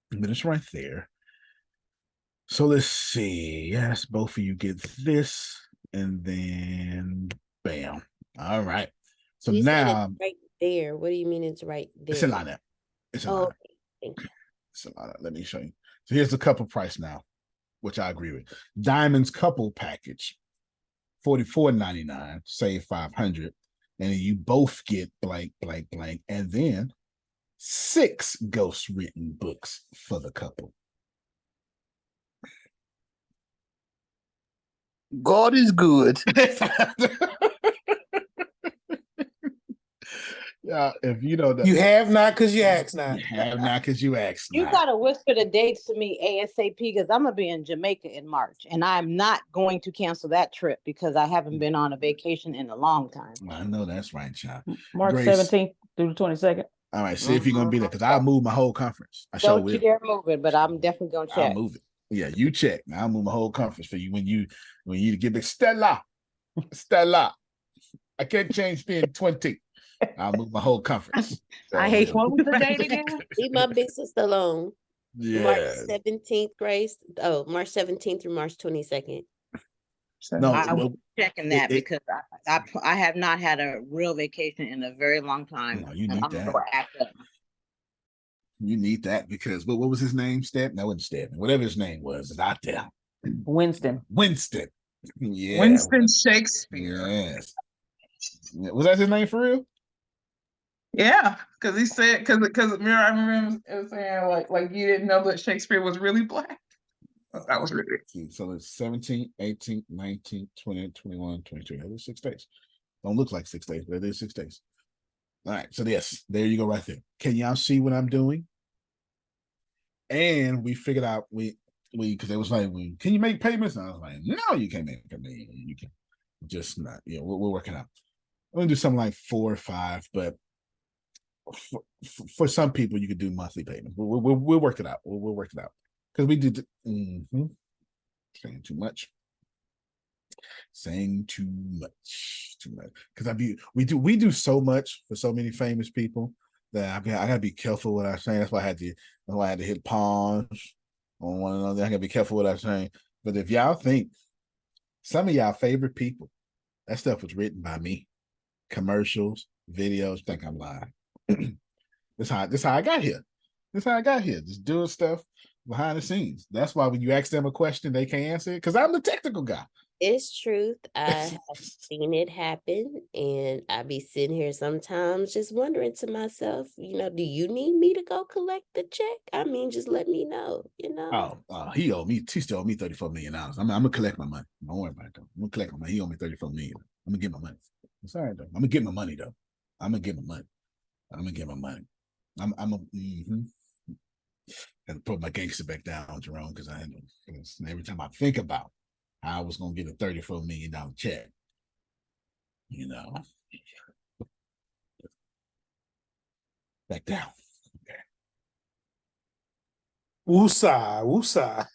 But it's right there. So let's see. Yes, both of you get this. And then bam. All right. So you now right there. What do you mean it's right there? It's a lineup. It's a lineup. Okay. It's a lineup. Let me show you. So here's the couple price now, which I agree with. Diamonds couple package, $44.99, save $500, and you both get blank, blank, blank, and then 6 ghost written books for the couple. God is good. Yeah, if you don't know, you have not because you asked not. You have not because you asked You not. gotta whisper the dates to me ASAP because I'm gonna be in Jamaica in March, and I'm not going to cancel that trip because I haven't been on a vacation in a long time. I know that's right, child. March 17th through the 22nd. All right, see if you're gonna be there because I'll move my whole conference. Don't you dare move it, but I'm definitely gonna check. I'll move it. Yeah, you check. I'll move my whole conference for you when you give me Stella. I can't change being 20. I'll move my whole conference. So, I hate What was the date again? Leave my business alone. Yeah. March 17th, Grace. Oh, March 17th through March 22nd. No, I will checking that because I have not had a real vacation in a very long time. No, you need that. Act up. You need that because what was his name? Step? No, it wasn't Step. Whatever his name was, is out there. Winston. Yeah. Winston Shakespeare. Yes. Yeah. Was that his name for real? Yeah, because he said because I remember him saying like you didn't know that Shakespeare was really black. That was really so it's 17, 18, 19, 20, 21, 22. That is 6 days. Don't look like 6 days, but it is 6 days. All right, so yes, there you go right there. Can y'all see what I'm doing? And we figured out we because it was like, can you make payments? And I was like, no, you can't make payments. You can just not. Yeah, we're working out. I'm gonna do something like 4 or 5, but for some people you could do monthly payments. We'll work it out. We'll work it out because we did. Saying too much. Because we do so much for so many famous people that I gotta be careful what I say. That's why I had to hit pause on one another. I gotta be careful what I say. But if y'all think some of y'all favorite people, that stuff was written by me, commercials, videos. Think I'm lying. This how I got here. Just doing stuff behind the scenes. That's why when you ask them a question, they can't answer it because I'm the technical guy. It's truth. I have seen it happen, and I be sitting here sometimes just wondering to myself, do you need me to go collect the check? I mean, just let me know, Oh, he still owe me $34 million. I'm gonna collect my money. Don't worry about it. I'm gonna collect my money. He owe me $34 million. I'm gonna get my money. It's all right though. I'm gonna get my money though. I'm gonna get my money. And put my gangster back down, Jerome, because every time I think about how I was gonna get a $34 million check, back down. Okay. Woosah.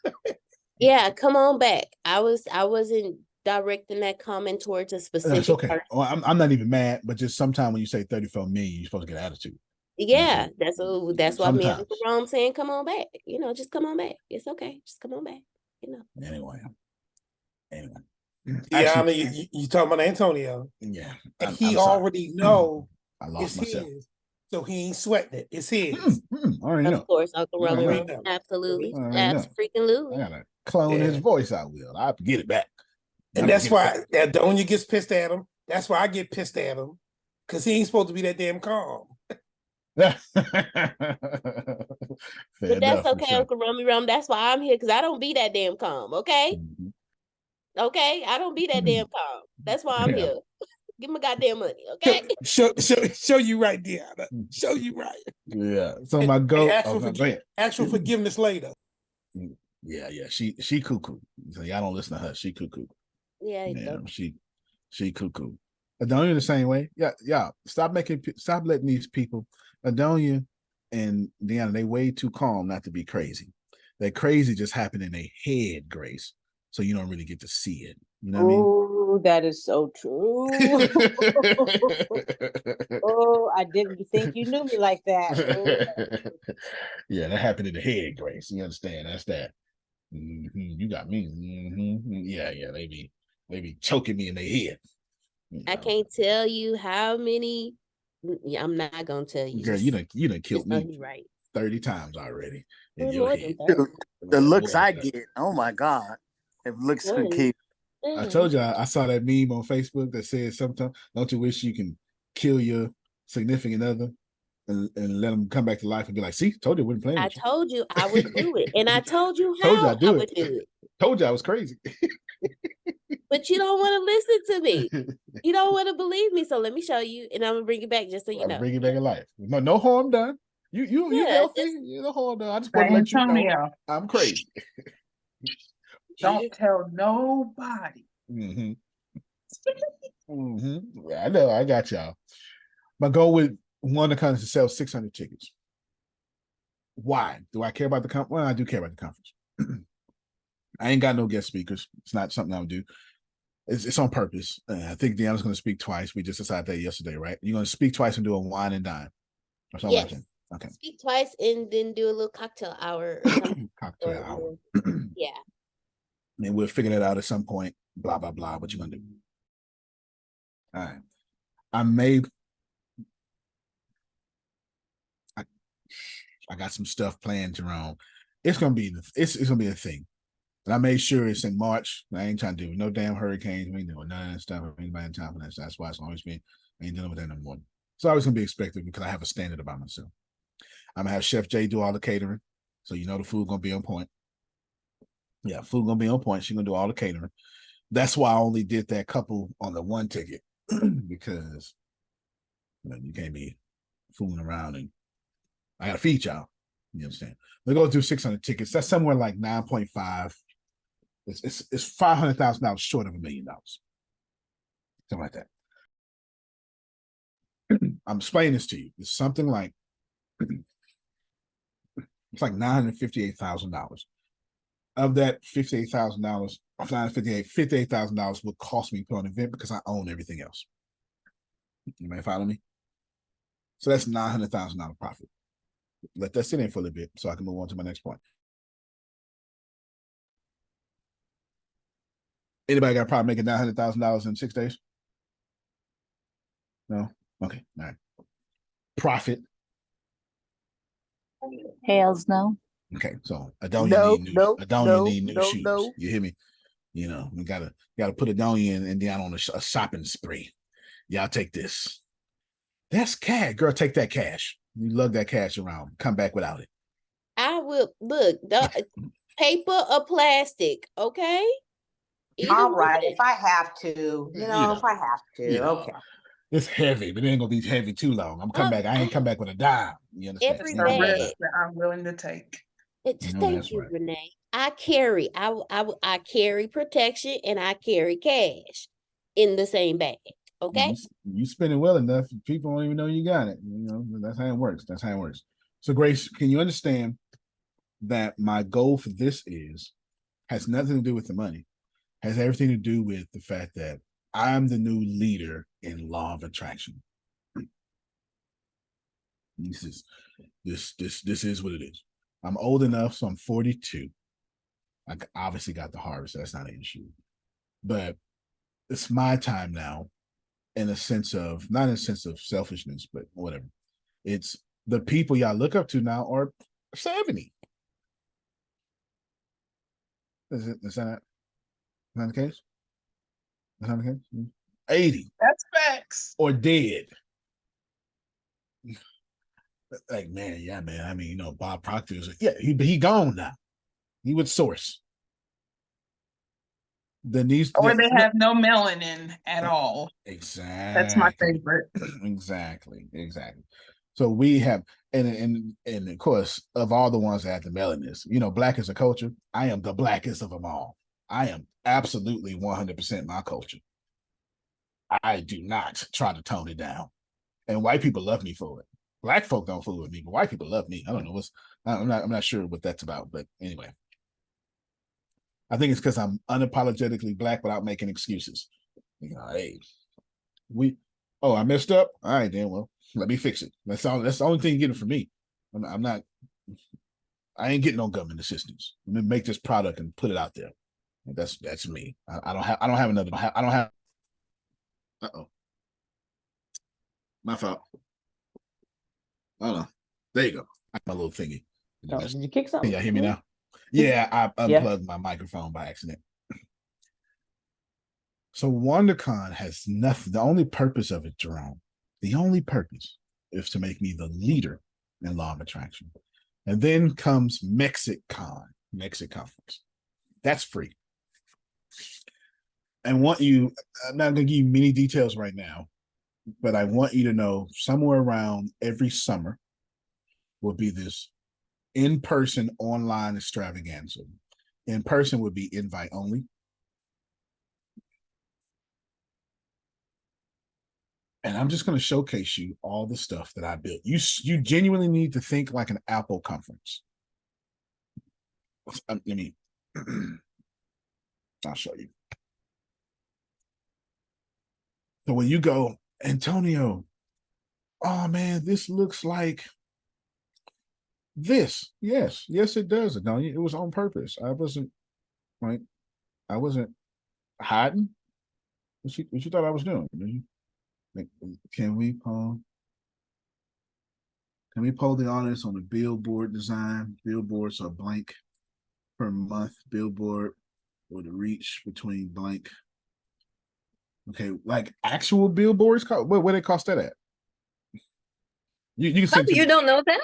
Yeah, come on back. I wasn't directing that comment towards a specific That's okay. person. Well, I'm not even mad, but just sometimes when you say 34 million, you're supposed to get attitude. Yeah, that's why me and Sometimes. Uncle Rome saying, come on back. Just come on back. It's okay. Just come on back. Anyway. Deanna, you talking about Antonio? Yeah. And he already know I lost myself. His, so he ain't sweating it. It's his. Of course, Uncle Rome. Absolutely. That's freaking Louie. I gotta clone his voice out. I have to get it back. And that's why Adonia gets pissed at him. That's why I get pissed at him. Because he ain't supposed to be that damn calm. But that's okay, Uncle Rummy. That's why I'm here, because I don't be that damn calm, okay? Okay? I don't be that damn calm. That's why I'm here. Give me goddamn money, okay? Show you right, Deanna. Show you right. Yeah. So my goal. Actual forgiveness later. Yeah. She cuckoo. So y'all don't listen to her. She cuckoo. Yeah. She cuckoo. Adonia the same way. Yeah. Stop letting these people. Adonia and Deanna, they way too calm not to be crazy. That crazy just happened in their head, Grace. So you don't really get to see it. You know what I mean? Oh, that is so true. Oh, I didn't think you knew me like that. Yeah, that happened in the head, Grace. You understand? That's that. You got me. Yeah. They be choking me in their head. I can't tell you how many. I'm not gonna tell you. Girl, you done killed me right 30 times already in your head. The looks I get, oh my God. If looks could keep. I told you I saw that meme on Facebook that says sometimes, don't you wish you can kill your significant other and let them come back to life and be like, see, told you I wouldn't play with you. I told you I would do it. And I told you how told you I would do it. Told you I was crazy. But you don't want to listen to me. You don't want to believe me. So let me show you, and I'm gonna bring it back just so you know. Bring it back in life. No harm done. You healthy. You no harm done. I just want to let you know I'm crazy. Don't tell nobody. Yeah, I know. I got y'all. My goal with WanderCon is to sell 600 tickets. Why? Do I care about the conference? Well, I do care about the conference. I ain't got no guest speakers. It's not something I would do. It's on purpose. I think Deanna's going to speak twice. We just decided that yesterday, right? You're going to speak twice and do a wine and dine or something like that. Okay. Speak twice and then do a little cocktail hour. Or something. Cocktail hour. Yeah. And we'll figure that out at some point. Blah, blah, blah. What you going to do? All right. I got some stuff planned, Jerome. It's gonna be a thing. And I made sure it's in March. I ain't trying to do no damn hurricanes. We ain't doing none of that stuff. I ain't buying time for that. That's why it's always been. I ain't dealing with that no more. It's always gonna be expected because I have a standard about myself. I'm gonna have Chef Jay do all the catering, so you know the food gonna be on point. Yeah, food gonna be on point. She's gonna do all the catering. That's why I only did that couple on the one ticket because you can't be fooling around and I gotta feed y'all. You understand? They're gonna do 600 tickets. That's somewhere like 9.5. It's $500,000 short of $1 million. Something like that. I'm explaining this to you. It's something like it's like $958,000. Of that $58,000, $58,000 will cost me to put on an event because I own everything else. You may follow me? So that's $900,000 profit. Let that sit in for a little bit so I can move on to my next point. Anybody got a problem making $900,000 in 6 days? No? Okay. All right. Profit. Hells no. Okay. So Adonia need new shoes. You hear me? You know, we gotta put Adonia and down on a shopping spree. Y'all take this. That's cash. Girl, take that cash. You lug that cash around. Come back without it. I will look paper or plastic, okay? All right, if I have to, if I have to, okay. It's heavy, but it ain't gonna be heavy too long. I'm coming back. I ain't come back with a dime. You understand? It's a risk that I'm willing to take. Thank you, right. Renee. I carry protection and I carry cash in the same bag. Okay. You spend it well enough, people don't even know you got it. You know, that's how it works. So, Grace, can you understand that my goal for this has nothing to do with the money? has everything to do with the fact that I'm the new leader in law of attraction. This is what it is. I'm old enough, so I'm 42. I obviously got the harvest, so that's not an issue. But it's my time now, in a sense of, not in a sense of selfishness, but whatever. It's the people y'all look up to now are 70. Is that the case? Is that the case? 80. That's facts. Or dead. Like, man, yeah, man. I mean, Bob Proctor is, he gone now. He would source. Or they have no melanin at all. Exactly. That's my favorite. Exactly. So we have, and of course, of all the ones that have the melanin, black is a culture. I am the blackest of them all. I am absolutely 100% my culture. I do not try to tone it down. And white people love me for it. Black folk don't fool with me, but white people love me. I don't know I'm not sure what that's about, but anyway. I think it's because I'm unapologetically black without making excuses. Hey, I messed up. All right, then. Well, let me fix it. That's the only thing you're getting from me. I ain't getting no government assistance. Let me make this product and put it out there. That's me. I don't have another. I don't have. My fault. Hold on. There you go. My little thingy. Did you kick something? Can y'all hear me now? Yeah, I unplugged my microphone by accident. So WanderCon has nothing. The only purpose of it, Jerome, the only purpose is to make me the leader in law of attraction. And then comes MexitCon, Mexit Conference. That's free. I'm not going to give you many details right now, but I want you to know somewhere around every summer will be this in-person online extravaganza. In person would be invite only. And I'm just going to showcase you all the stuff that I built. You genuinely need to think like an Apple conference. I'll show you. So when you go, Antonio, oh man, this looks like this. Yes, it does. It was on purpose. I wasn't hiding. What you thought I was doing? Can we pull the audience on the billboard design? Billboards are blank per month. Billboard or the reach between blank. Okay, like actual billboards. What they cost that at? You can send you don't know that?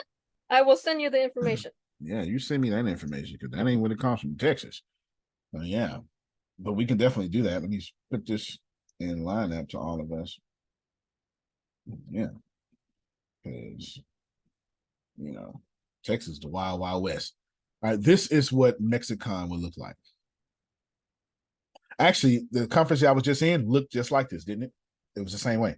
I will send you the information. Yeah, you send me that information because that ain't what it costs from Texas. Yeah, but we can definitely do that. Let me put this in lineup to all of us. Yeah, because Texas, the wild, wild west. All right, this is what MexitCon would look like. Actually, the conference I was just in looked just like this, didn't it? It was the same way.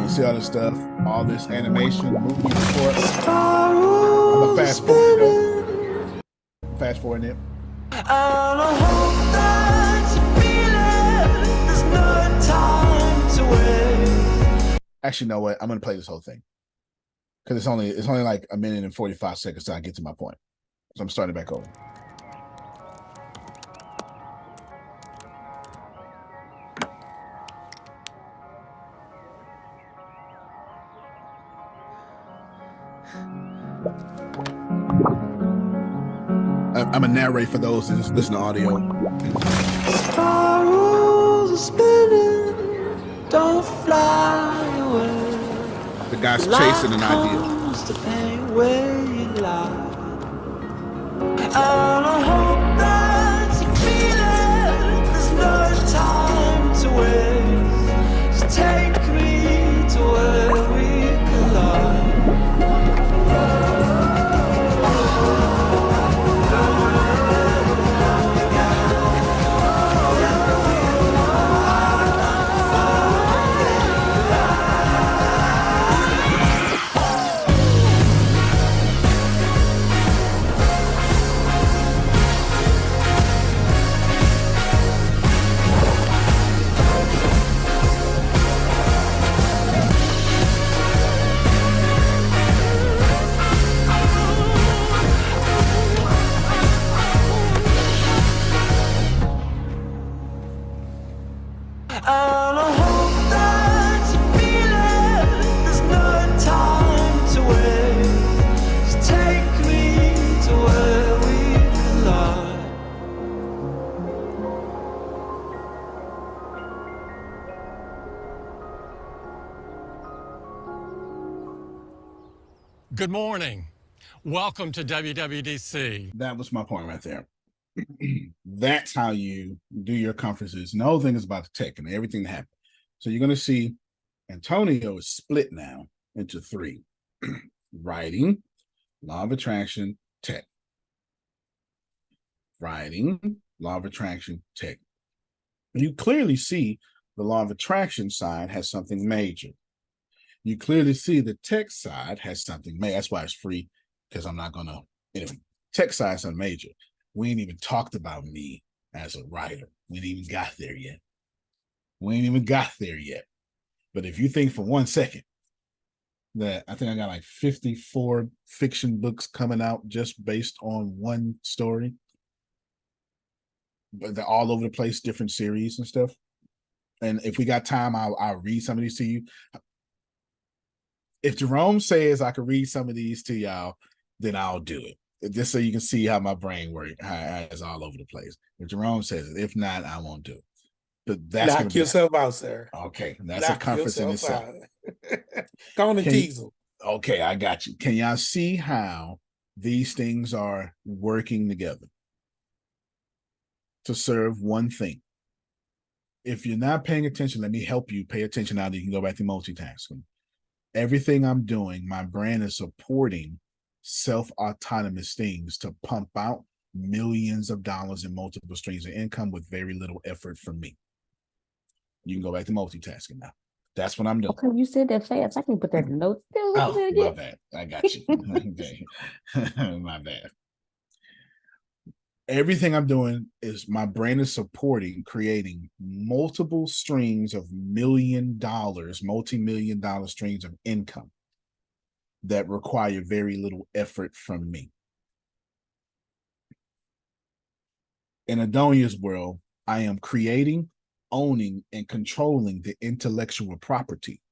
You see all this stuff, all this animation, movie report. I'm gonna fast forward though. Fast forward it. Actually, you know what? I'm gonna play this whole thing because it's only like a minute and 45 seconds till I get to my point. So I'm starting back over. I'm gonna narrate for those that just listen to audio. Spirals are spinning, don't fly away. The guy's chasing an idea. I hope that you feel it. There's no time to waste. Just take me to where we collide. Good morning. Welcome to WWDC. That was my point right there. That's how you do your conferences. And the whole thing is about the tech and everything that happened. So you're going to see Antonio is split now into three: writing, law of attraction, tech. Writing, law of attraction, tech. You clearly see the law of attraction side has something major. You clearly see the tech side has something major. That's why it's free, because I'm not going to, anyway, tech side is major. We ain't even talked about me as a writer. We ain't even got there yet. But if you think for 1 second that I think I got like 54 fiction books coming out just based on one story, but they're all over the place, different series and stuff. And if we got time, I'll read some of these to you. If Jerome says I could read some of these to y'all, then I'll do it. Just so you can see how my brain works, how it's all over the place. If Jerome says it, if not, I won't do it. But that's knock yourself out, sir. Okay, that's a conference in itself. Go on and tease them. Okay, I got you. Can y'all see how these things are working together to serve one thing? If you're not paying attention, let me help you pay attention now that you can go back to multitasking. Everything I'm doing, my brain is supporting self-autonomous things to pump out millions of dollars in multiple streams of income with very little effort from me. You can go back to multitasking now. That's what I'm doing. Okay, you said that fast. I can put that in notes. Oh, my bad. I got you. Okay. My bad. Everything I'm doing is my brain is supporting creating multiple streams of multi-million dollar streams of income that require very little effort from me. In Adonia's world, I am creating, owning, and controlling the intellectual property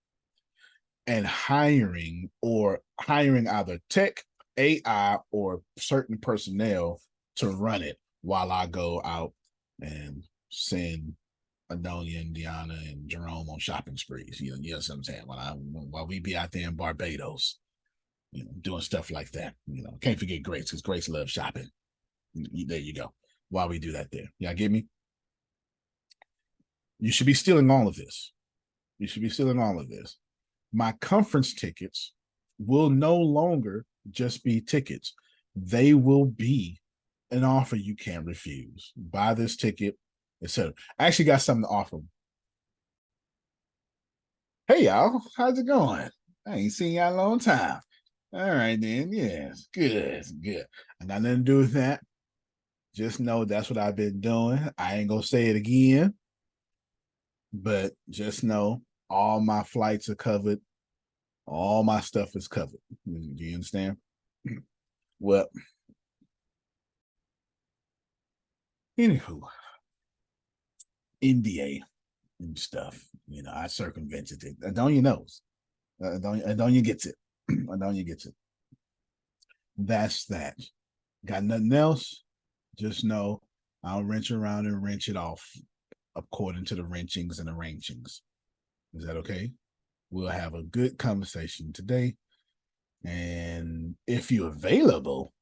and hiring either tech, AI, or certain personnel to run it while I go out and send Adonia and Deanna and Jerome on shopping sprees. You know what I'm saying? While we be out there in Barbados, doing stuff like that. Can't forget Grace, because Grace loves shopping. There you go. While we do that there. Y'all get me? You should be stealing all of this. My conference tickets will no longer just be tickets. They will be an offer you can't refuse. Buy this ticket, etc. I actually got something to offer. Hey, y'all. How's it going? I ain't seen y'all in a long time. All right, then. Yes, good. I got nothing to do with that. Just know that's what I've been doing. I ain't gonna say it again, but just know all my flights are covered. All my stuff is covered. Do you understand? Well, anywho, NDA and stuff. I circumvented it. Adonia knows. Adonia gets it. Adonia gets it. That's that. Got nothing else? Just know I'll wrench around and wrench it off according to the wrenchings and arrangings. Is that okay? We'll have a good conversation today. And if you're available,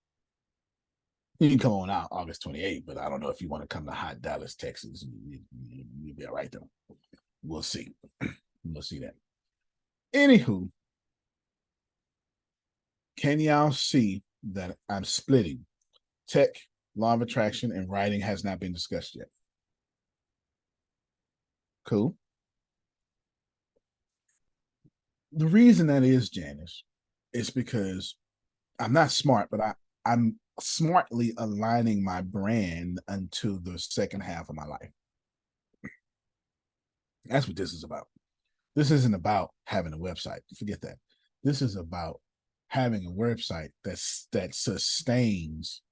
you can come on out August 28th, but I don't know if you want to come to hot Dallas, Texas. You'll be all right, though. We'll see. We'll see that. Anywho, can y'all see that I'm splitting? Tech, law of attraction, and writing has not been discussed yet. Cool. The reason that is, Janice, is because I'm not smart, but I'm smartly aligning my brand unto the second half of my life. That's what this is about. This isn't about having a website. Forget that. This is about having a website that sustains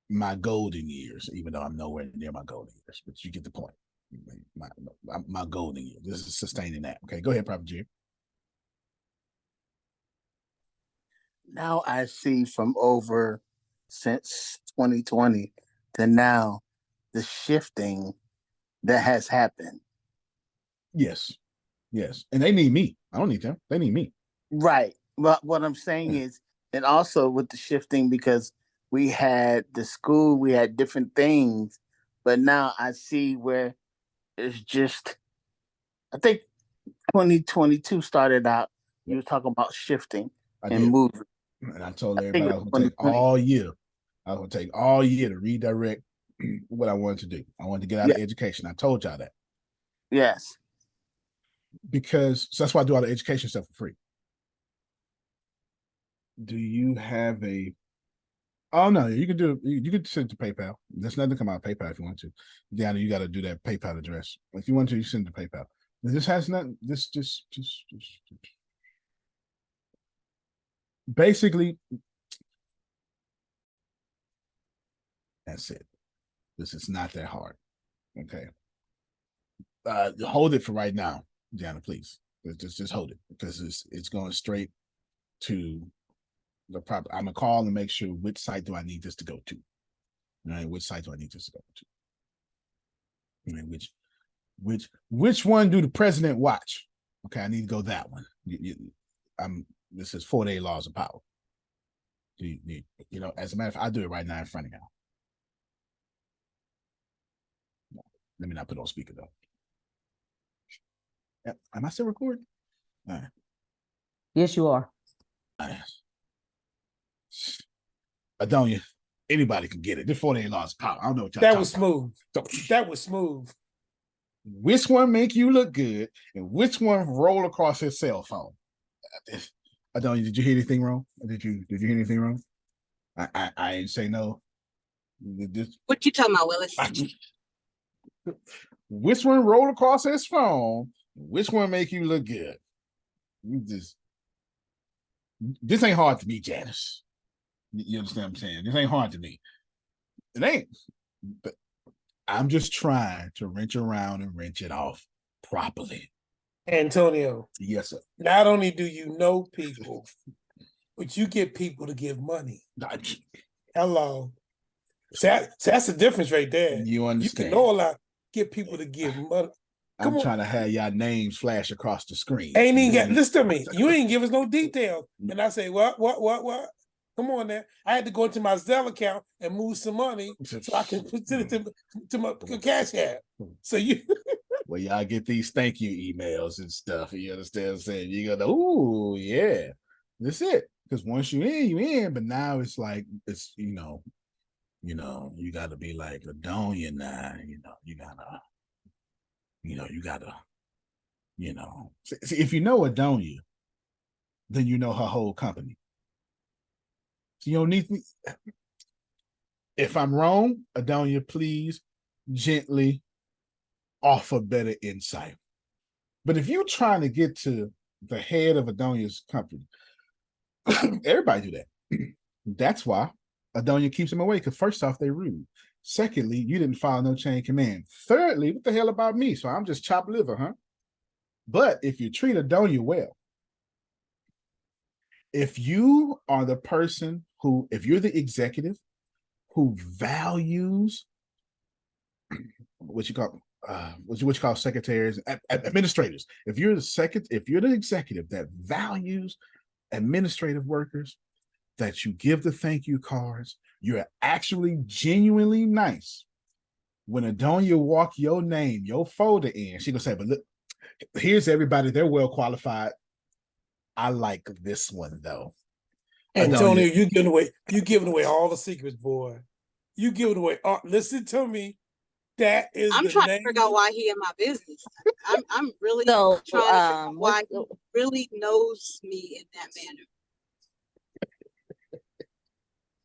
my golden years, even though I'm nowhere near my golden years, but you get the point. My golden years. This is sustaining that. Okay, go ahead, Prophet Jim. Now I see from over since 2020 to now the shifting that has happened. Yes. And they need me. I don't need them. They need me. Right. But what I'm saying is, and also with the shifting, because we had the school, we had different things, but now I see where it's just, I think 2022 started out, you were talking about shifting and moving. And I told everybody I was going to take all year. I was going to take all year to redirect what I wanted to do. I wanted to get out of education. I told y'all that. Yes. Because so that's why I do all the education stuff for free. Do you have a? Oh no, you can do. You can send it to PayPal. There's nothing to come out of PayPal if you want to. Deanna, you got to do that PayPal address. If you want to, you send it to PayPal. This has nothing. This just basically. That's it. This is not that hard. Okay. Hold it for right now, Deanna, please. Just hold it because it's going straight to the proper. I'm gonna call and make sure which site do I need this to go to. All right, which site do I need this to go to? I mean, which one do the president watch? Okay, I need to go that one. This is 4-day laws of power. You know, as a matter of fact, I'll do it right now in front of y'all. Let me not put on speaker though. Am I still recording? All right. Yes, you are. All right. Adonia, anybody can get it. This 4-day laws of power. I don't know what y'all That was smooth. That was smooth. Which one make you look good and which one roll across his cell phone? Adonia, did you hear anything wrong? Did you hear anything wrong? I ain't say no. What you talking about, Willis? Which one roll across his phone? Which one make you look good? This ain't hard to me, Janice. You understand what I'm saying? This ain't hard to me. It ain't. But I'm just trying to wrench around and wrench it off properly. Antonio. Yes, sir. Not only do you know people, but you get people to give money. Hello. So that's the difference right there. You understand. You can know a lot, get people to give money. I'm trying to have y'all names flash across the screen. Ain't even got, listen to me. You ain't give us no details. And I say, what? Come on now. I had to go into my Zelle account and move some money so I can put it to my cash app. So you well, y'all get these thank you emails and stuff. You understand what I'm saying? You go, ooh, yeah. That's it. Because once you in, but now it's like it's you gotta be like Adonia now, you gotta see, if you know Adonia, then you know her whole company. So you don't need me. If I'm wrong, Adonia, please gently offer better insight. But if you're trying to get to the head of Adonia's company, everybody do that. That's why Adonia keeps them away, because first off, they're rude. Secondly, you didn't follow no chain of command. Thirdly, what the hell about me? So I'm just chopped liver, huh? But if you treat Adonia well, if you are the person who, if you're the executive who values what you call secretaries, administrators, if you're the executive that values administrative workers, that you give the thank you cards, you're actually genuinely nice. When Adonia walk your name, your folder in, she gonna say, but look, here's everybody, they're well qualified. I like this one though. Antonio, you giving away all the secrets, boy. You giving away listen to me. That is I'm trying to figure out why he in my business. I'm really trying to figure out why he really knows me in that manner.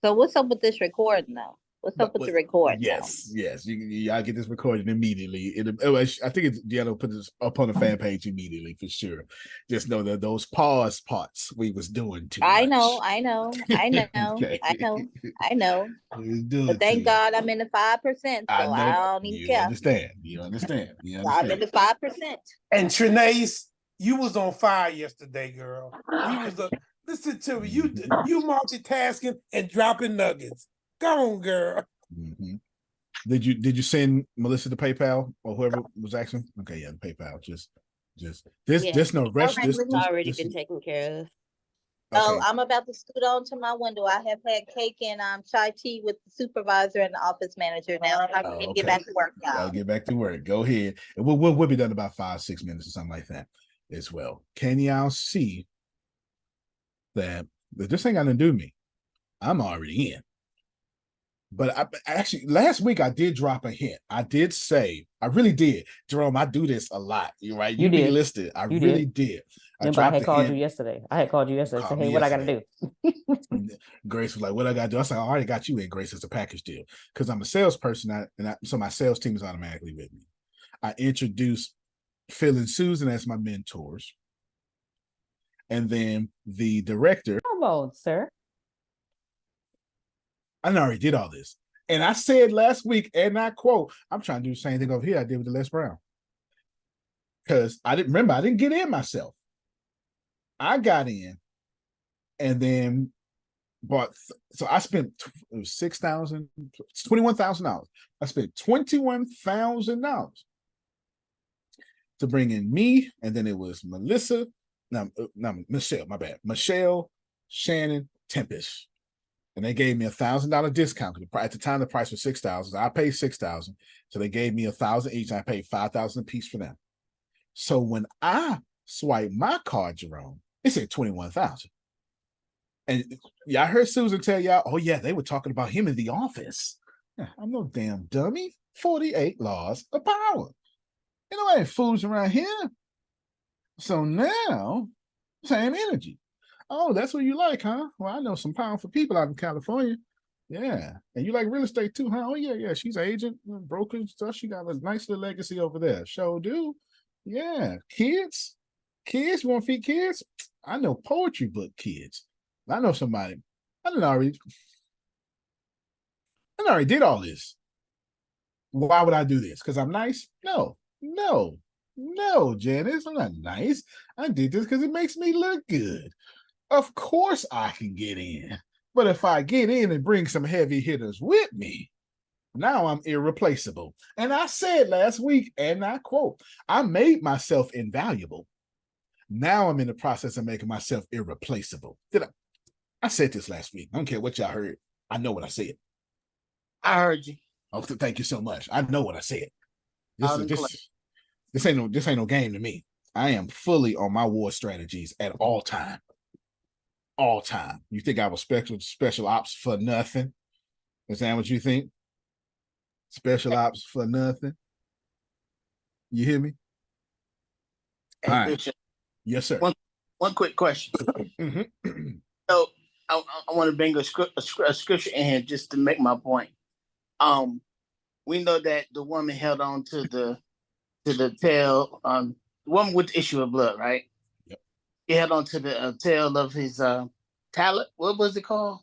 So what's up with this recording though? What's up with the recording? Yes. Y'all get this recorded immediately. I think Deanna put this up on the fan page immediately for sure. Just know that those pause parts we was doing too much. I know. Okay. I know. But thank God I'm in the 5%, so I don't even care. You understand. I'm in the 5%. And Trinace, you was on fire yesterday, girl. You was listen to me. You multitasking and dropping nuggets. Go on, girl. Mm-hmm. Did you send Melissa the PayPal or whoever was asking? Okay, yeah, the PayPal. Just no rush. It's already been taken care of. Oh, I'm about to scoot on to my window. I have had cake and chai tea with the supervisor and the office manager. Now I can get back to work, y'all. Get back to work. Go ahead. And we'll be done in about 5-6 minutes or something like that as well. Can y'all see that this ain't got nothing to do with me? I'm already in. But I actually, last week I did drop a hint. I did say, I really did. Jerome, I do this a lot. You're right. You be listed. I really did. I had called you yesterday. I said, hey, what I got to do? Grace was like, what I got to do? I said, I already got you in, Grace, as a package deal. Because I'm a salesperson, so my sales team is automatically with me. I introduced Phil and Susan as my mentors. And then the director. Come on, sir. I already did all this. And I said last week, and I quote, I'm trying to do the same thing over here I did with the Les Brown. Because I didn't get in myself. I got in and then bought, so I spent $21,000. I spent $21,000 to bring in me, and then it was Michelle, Shannon, Tempest. And they gave me $1,000 discount. At the time, the price was $6,000. I paid $6,000. So they gave me $1,000 each. And I paid $5,000 a piece for them. So when I swiped my card, Jerome, it said $21,000. And I heard Susan tell y'all, oh yeah, they were talking about him in the office. I'm no damn dummy. 48 laws of power. You know, I ain't fools around here. So now, same energy. Oh, that's what you like, huh? Well, I know some powerful people out in California. Yeah. And you like real estate too, huh? Oh, yeah. She's an agent, broker and stuff. She got a nice little legacy over there. Sure do. Yeah. Kids? You want to feed kids? I know poetry book kids. I know somebody. I already did all this. Why would I do this? Because I'm nice? No, Janice. I'm not nice. I did this because it makes me look good. Of course I can get in. But if I get in and bring some heavy hitters with me, now I'm irreplaceable. And I said last week, and I quote, I made myself invaluable. Now I'm in the process of making myself irreplaceable. I said this last week. I don't care what y'all heard. I know what I said. I heard you. Oh, thank you so much. I know what I said. This ain't no game to me. I am fully on my war strategies at all time. All time. You think I was special ops for nothing? Is that what you think? Special ops for nothing? You hear me? Hey, all right. Bishop, yes, sir. One quick question. So I want to bring a scripture in here just to make my point. We know that the woman held on to the tail, the woman with the issue of blood, right? Yep. He held on to the tail of his talent. What was it called?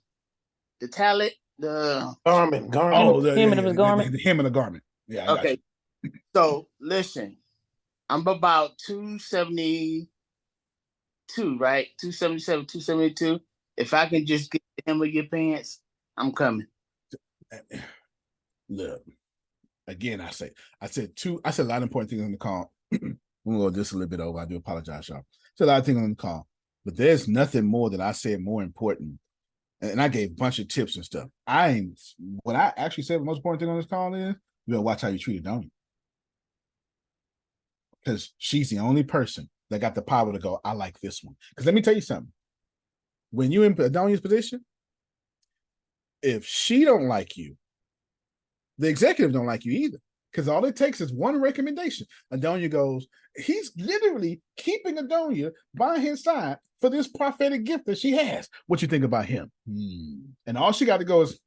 The talent, the garment. Oh, the hem of his garment. The hem of the garment. Yeah. Okay. So listen, I'm about 272, right? 277, 272. If I can just get the hem of your pants, I'm coming. Look, again, I said a lot of important things on the call. We'll go just a little bit over. I do apologize, y'all. Said a lot of things on the call, but there's nothing more that I said more important. And I gave a bunch of tips and stuff. What I actually said the most important thing on this call is you gotta watch how you treat Adonia. Because she's the only person that got the power to go, I like this one. Because let me tell you something. When you're in Adonia's position, if she don't like you, the executive don't like you either. Because all it takes is one recommendation. Adonia goes, he's literally keeping Adonia by his side for this prophetic gift that she has. What you think about him? And all she got to go is,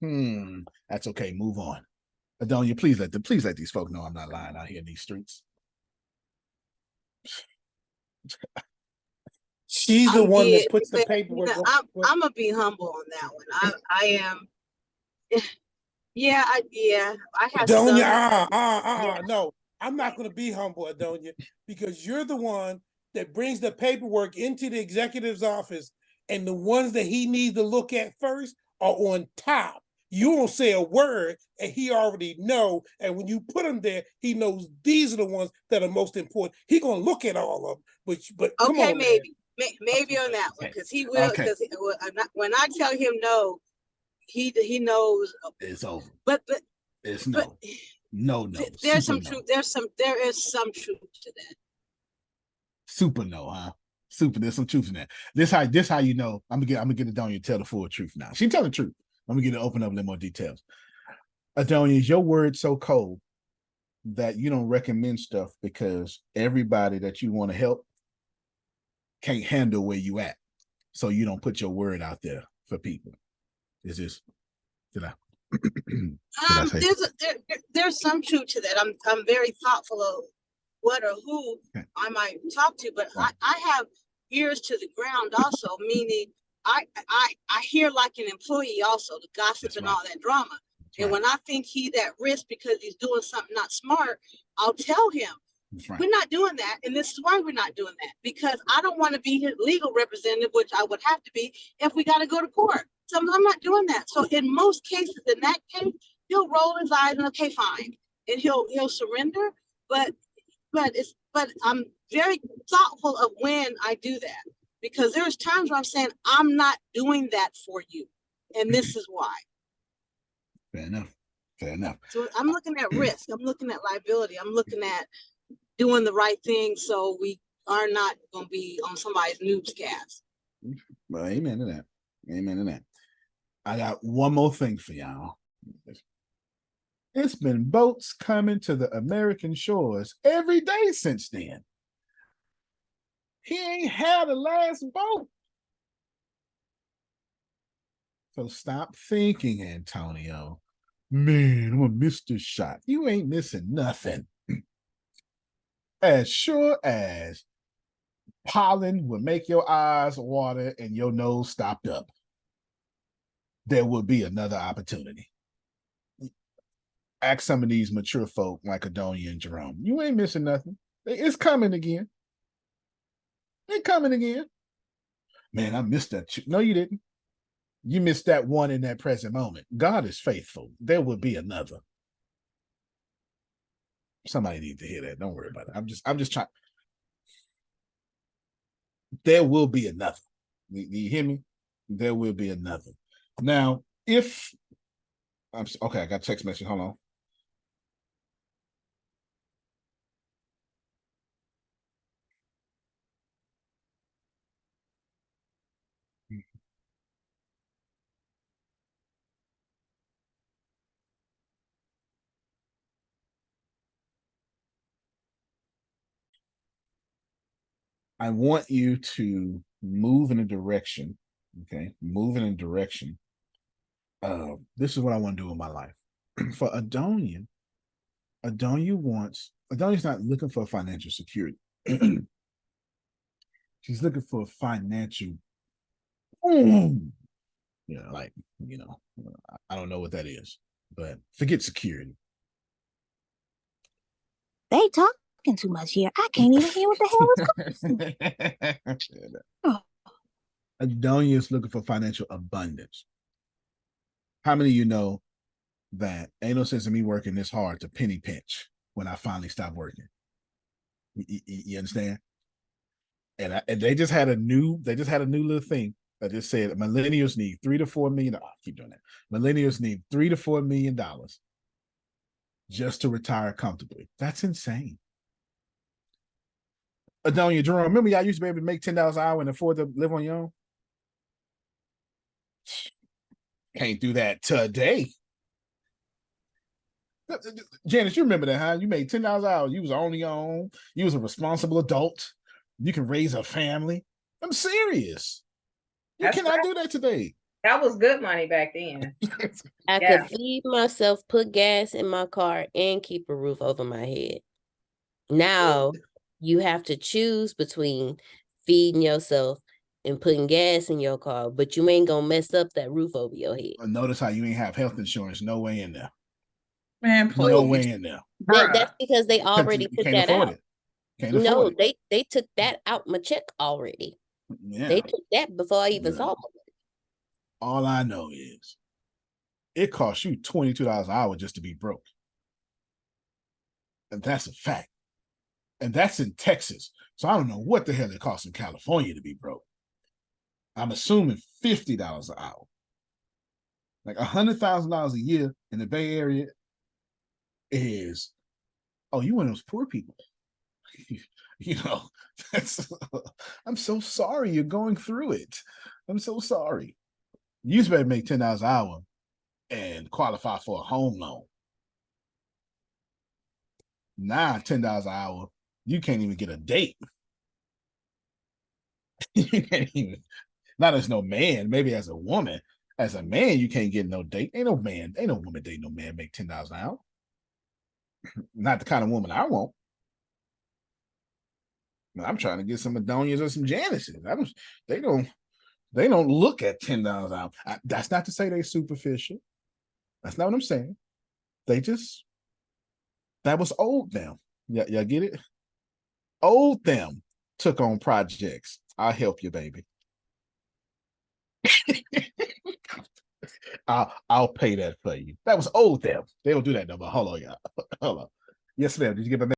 that's okay, move on. Adonia, please let these folks know I'm not lying out here in these streets. She's the one that puts the paperwork. I'm gonna be humble on that one. I am. Yeah, I have Adonia, no, I'm not going to be humble, Adonia, because you're the one that brings the paperwork into the executive's office, and the ones that he needs to look at first are on top. You don't say a word, and he already know. And when you put him there, he knows these are the ones that are most important. He gonna look at all of them. But come on, maybe. Maybe on that one, because he will. Because when I tell him no, he knows it's over. But it's no. No. There's some truth. There is some truth to that. Super no, huh? Super. There's some truth in that. This how you know. I'm gonna get Adonia to tell the full truth now. She tell the truth. I'm gonna get to open up a little more details. Adonia, is your word so cold that you don't recommend stuff because everybody that you want to help can't handle where you at, so you don't put your word out there for people? Is this? Did I? There's some truth to that. I'm very thoughtful of what or who I might talk to, but I have ears to the ground also, meaning I hear like an employee also, the gossip and all that drama. And when I think he's at risk because he's doing something not smart, I'll tell him, we're not doing that. And this is why we're not doing that, because I don't want to be his legal representative, which I would have to be if we got to go to court. So I'm not doing that. So in most cases, in that case, he'll roll his eyes and okay, fine. And he'll surrender. But I'm very thoughtful of when I do that, because there's times where I'm saying, I'm not doing that for you. And this is why. Fair enough. So I'm looking at risk. I'm looking at liability. I'm looking at doing the right thing so we are not going to be on somebody's newscast. Well, amen to that. Amen to that. I got one more thing for y'all. It's been boats coming to the American shores every day since then. He ain't had the last boat. So stop thinking, Antonio. Man, I'm gonna miss this shot. You ain't missing nothing. As sure as pollen will make your eyes water and your nose stopped up, there will be another opportunity. Ask some of these mature folk like Adonia and Jerome. You ain't missing nothing. It's coming again. It's coming again. Man, I missed that. No, you didn't. You missed that one in that present moment. God is faithful. There will be another. Somebody needs to hear that. Don't worry about it. I'm just trying. There will be another. You hear me? There will be another. Now, if I'm okay, I got a text message. Hold on. I want you to move in a direction, okay? Move in a direction. This is what I want to do in my life. For Adonia Adonia's not looking for financial security. She's looking for financial, like, I don't know what that is, but forget security. They talking too much here. I can't even hear what the hell is going on. Adonia is looking for financial abundance. How many of you know that ain't no sense in me working this hard to penny pinch when I finally stop working? You understand? And they just had a new little thing that just said millennials need $3 to $4 million. I keep doing that. Millennials need $3 to $4 million just to retire comfortably. That's insane. Adonia, Jerome, remember y'all used to be able to make $10 an hour and afford to live on your own? Can't do that today. Janice, you remember that, huh? You made $10 an hour. You was on your own. You was a responsible adult. You can raise a family. I'm serious. You cannot do that today. That was good money back then. I could feed myself, put gas in my car, and keep a roof over my head. Now you have to choose between feeding yourself and putting gas in your car, but you ain't gonna mess up that roof over your head. Notice how you ain't have health insurance. No way in there. Man, please. No way in there. That's because they already took that out. No, they took that out my check already. Yeah. They took that before I even saw it. All I know is it costs you $22 an hour just to be broke. And that's a fact. And that's in Texas. So I don't know what the hell it costs in California to be broke. I'm assuming $50 an hour. Like $100,000 a year in the Bay Area is, oh, you one of those poor people. You know, I'm so sorry you're going through it. I'm so sorry. You just better make $10 an hour and qualify for a home loan. Now, $10 an hour, you can't even get a date. You can't even, not as no man, maybe as a woman. As a man, you can't get no date. Ain't no woman date no man make $10 an hour. Not the kind of woman I want. I'm trying to get some Adonias or some Janices. They don't look at $10 an hour. That's not to say they're superficial. That's not what I'm saying. That was old them. Y'all get it? Old them took on projects. I'll help you, baby. I'll pay that for you. That was old them. They don't do that no more. Hold on, y'all. Hold on. Yes, ma'am. Did you get my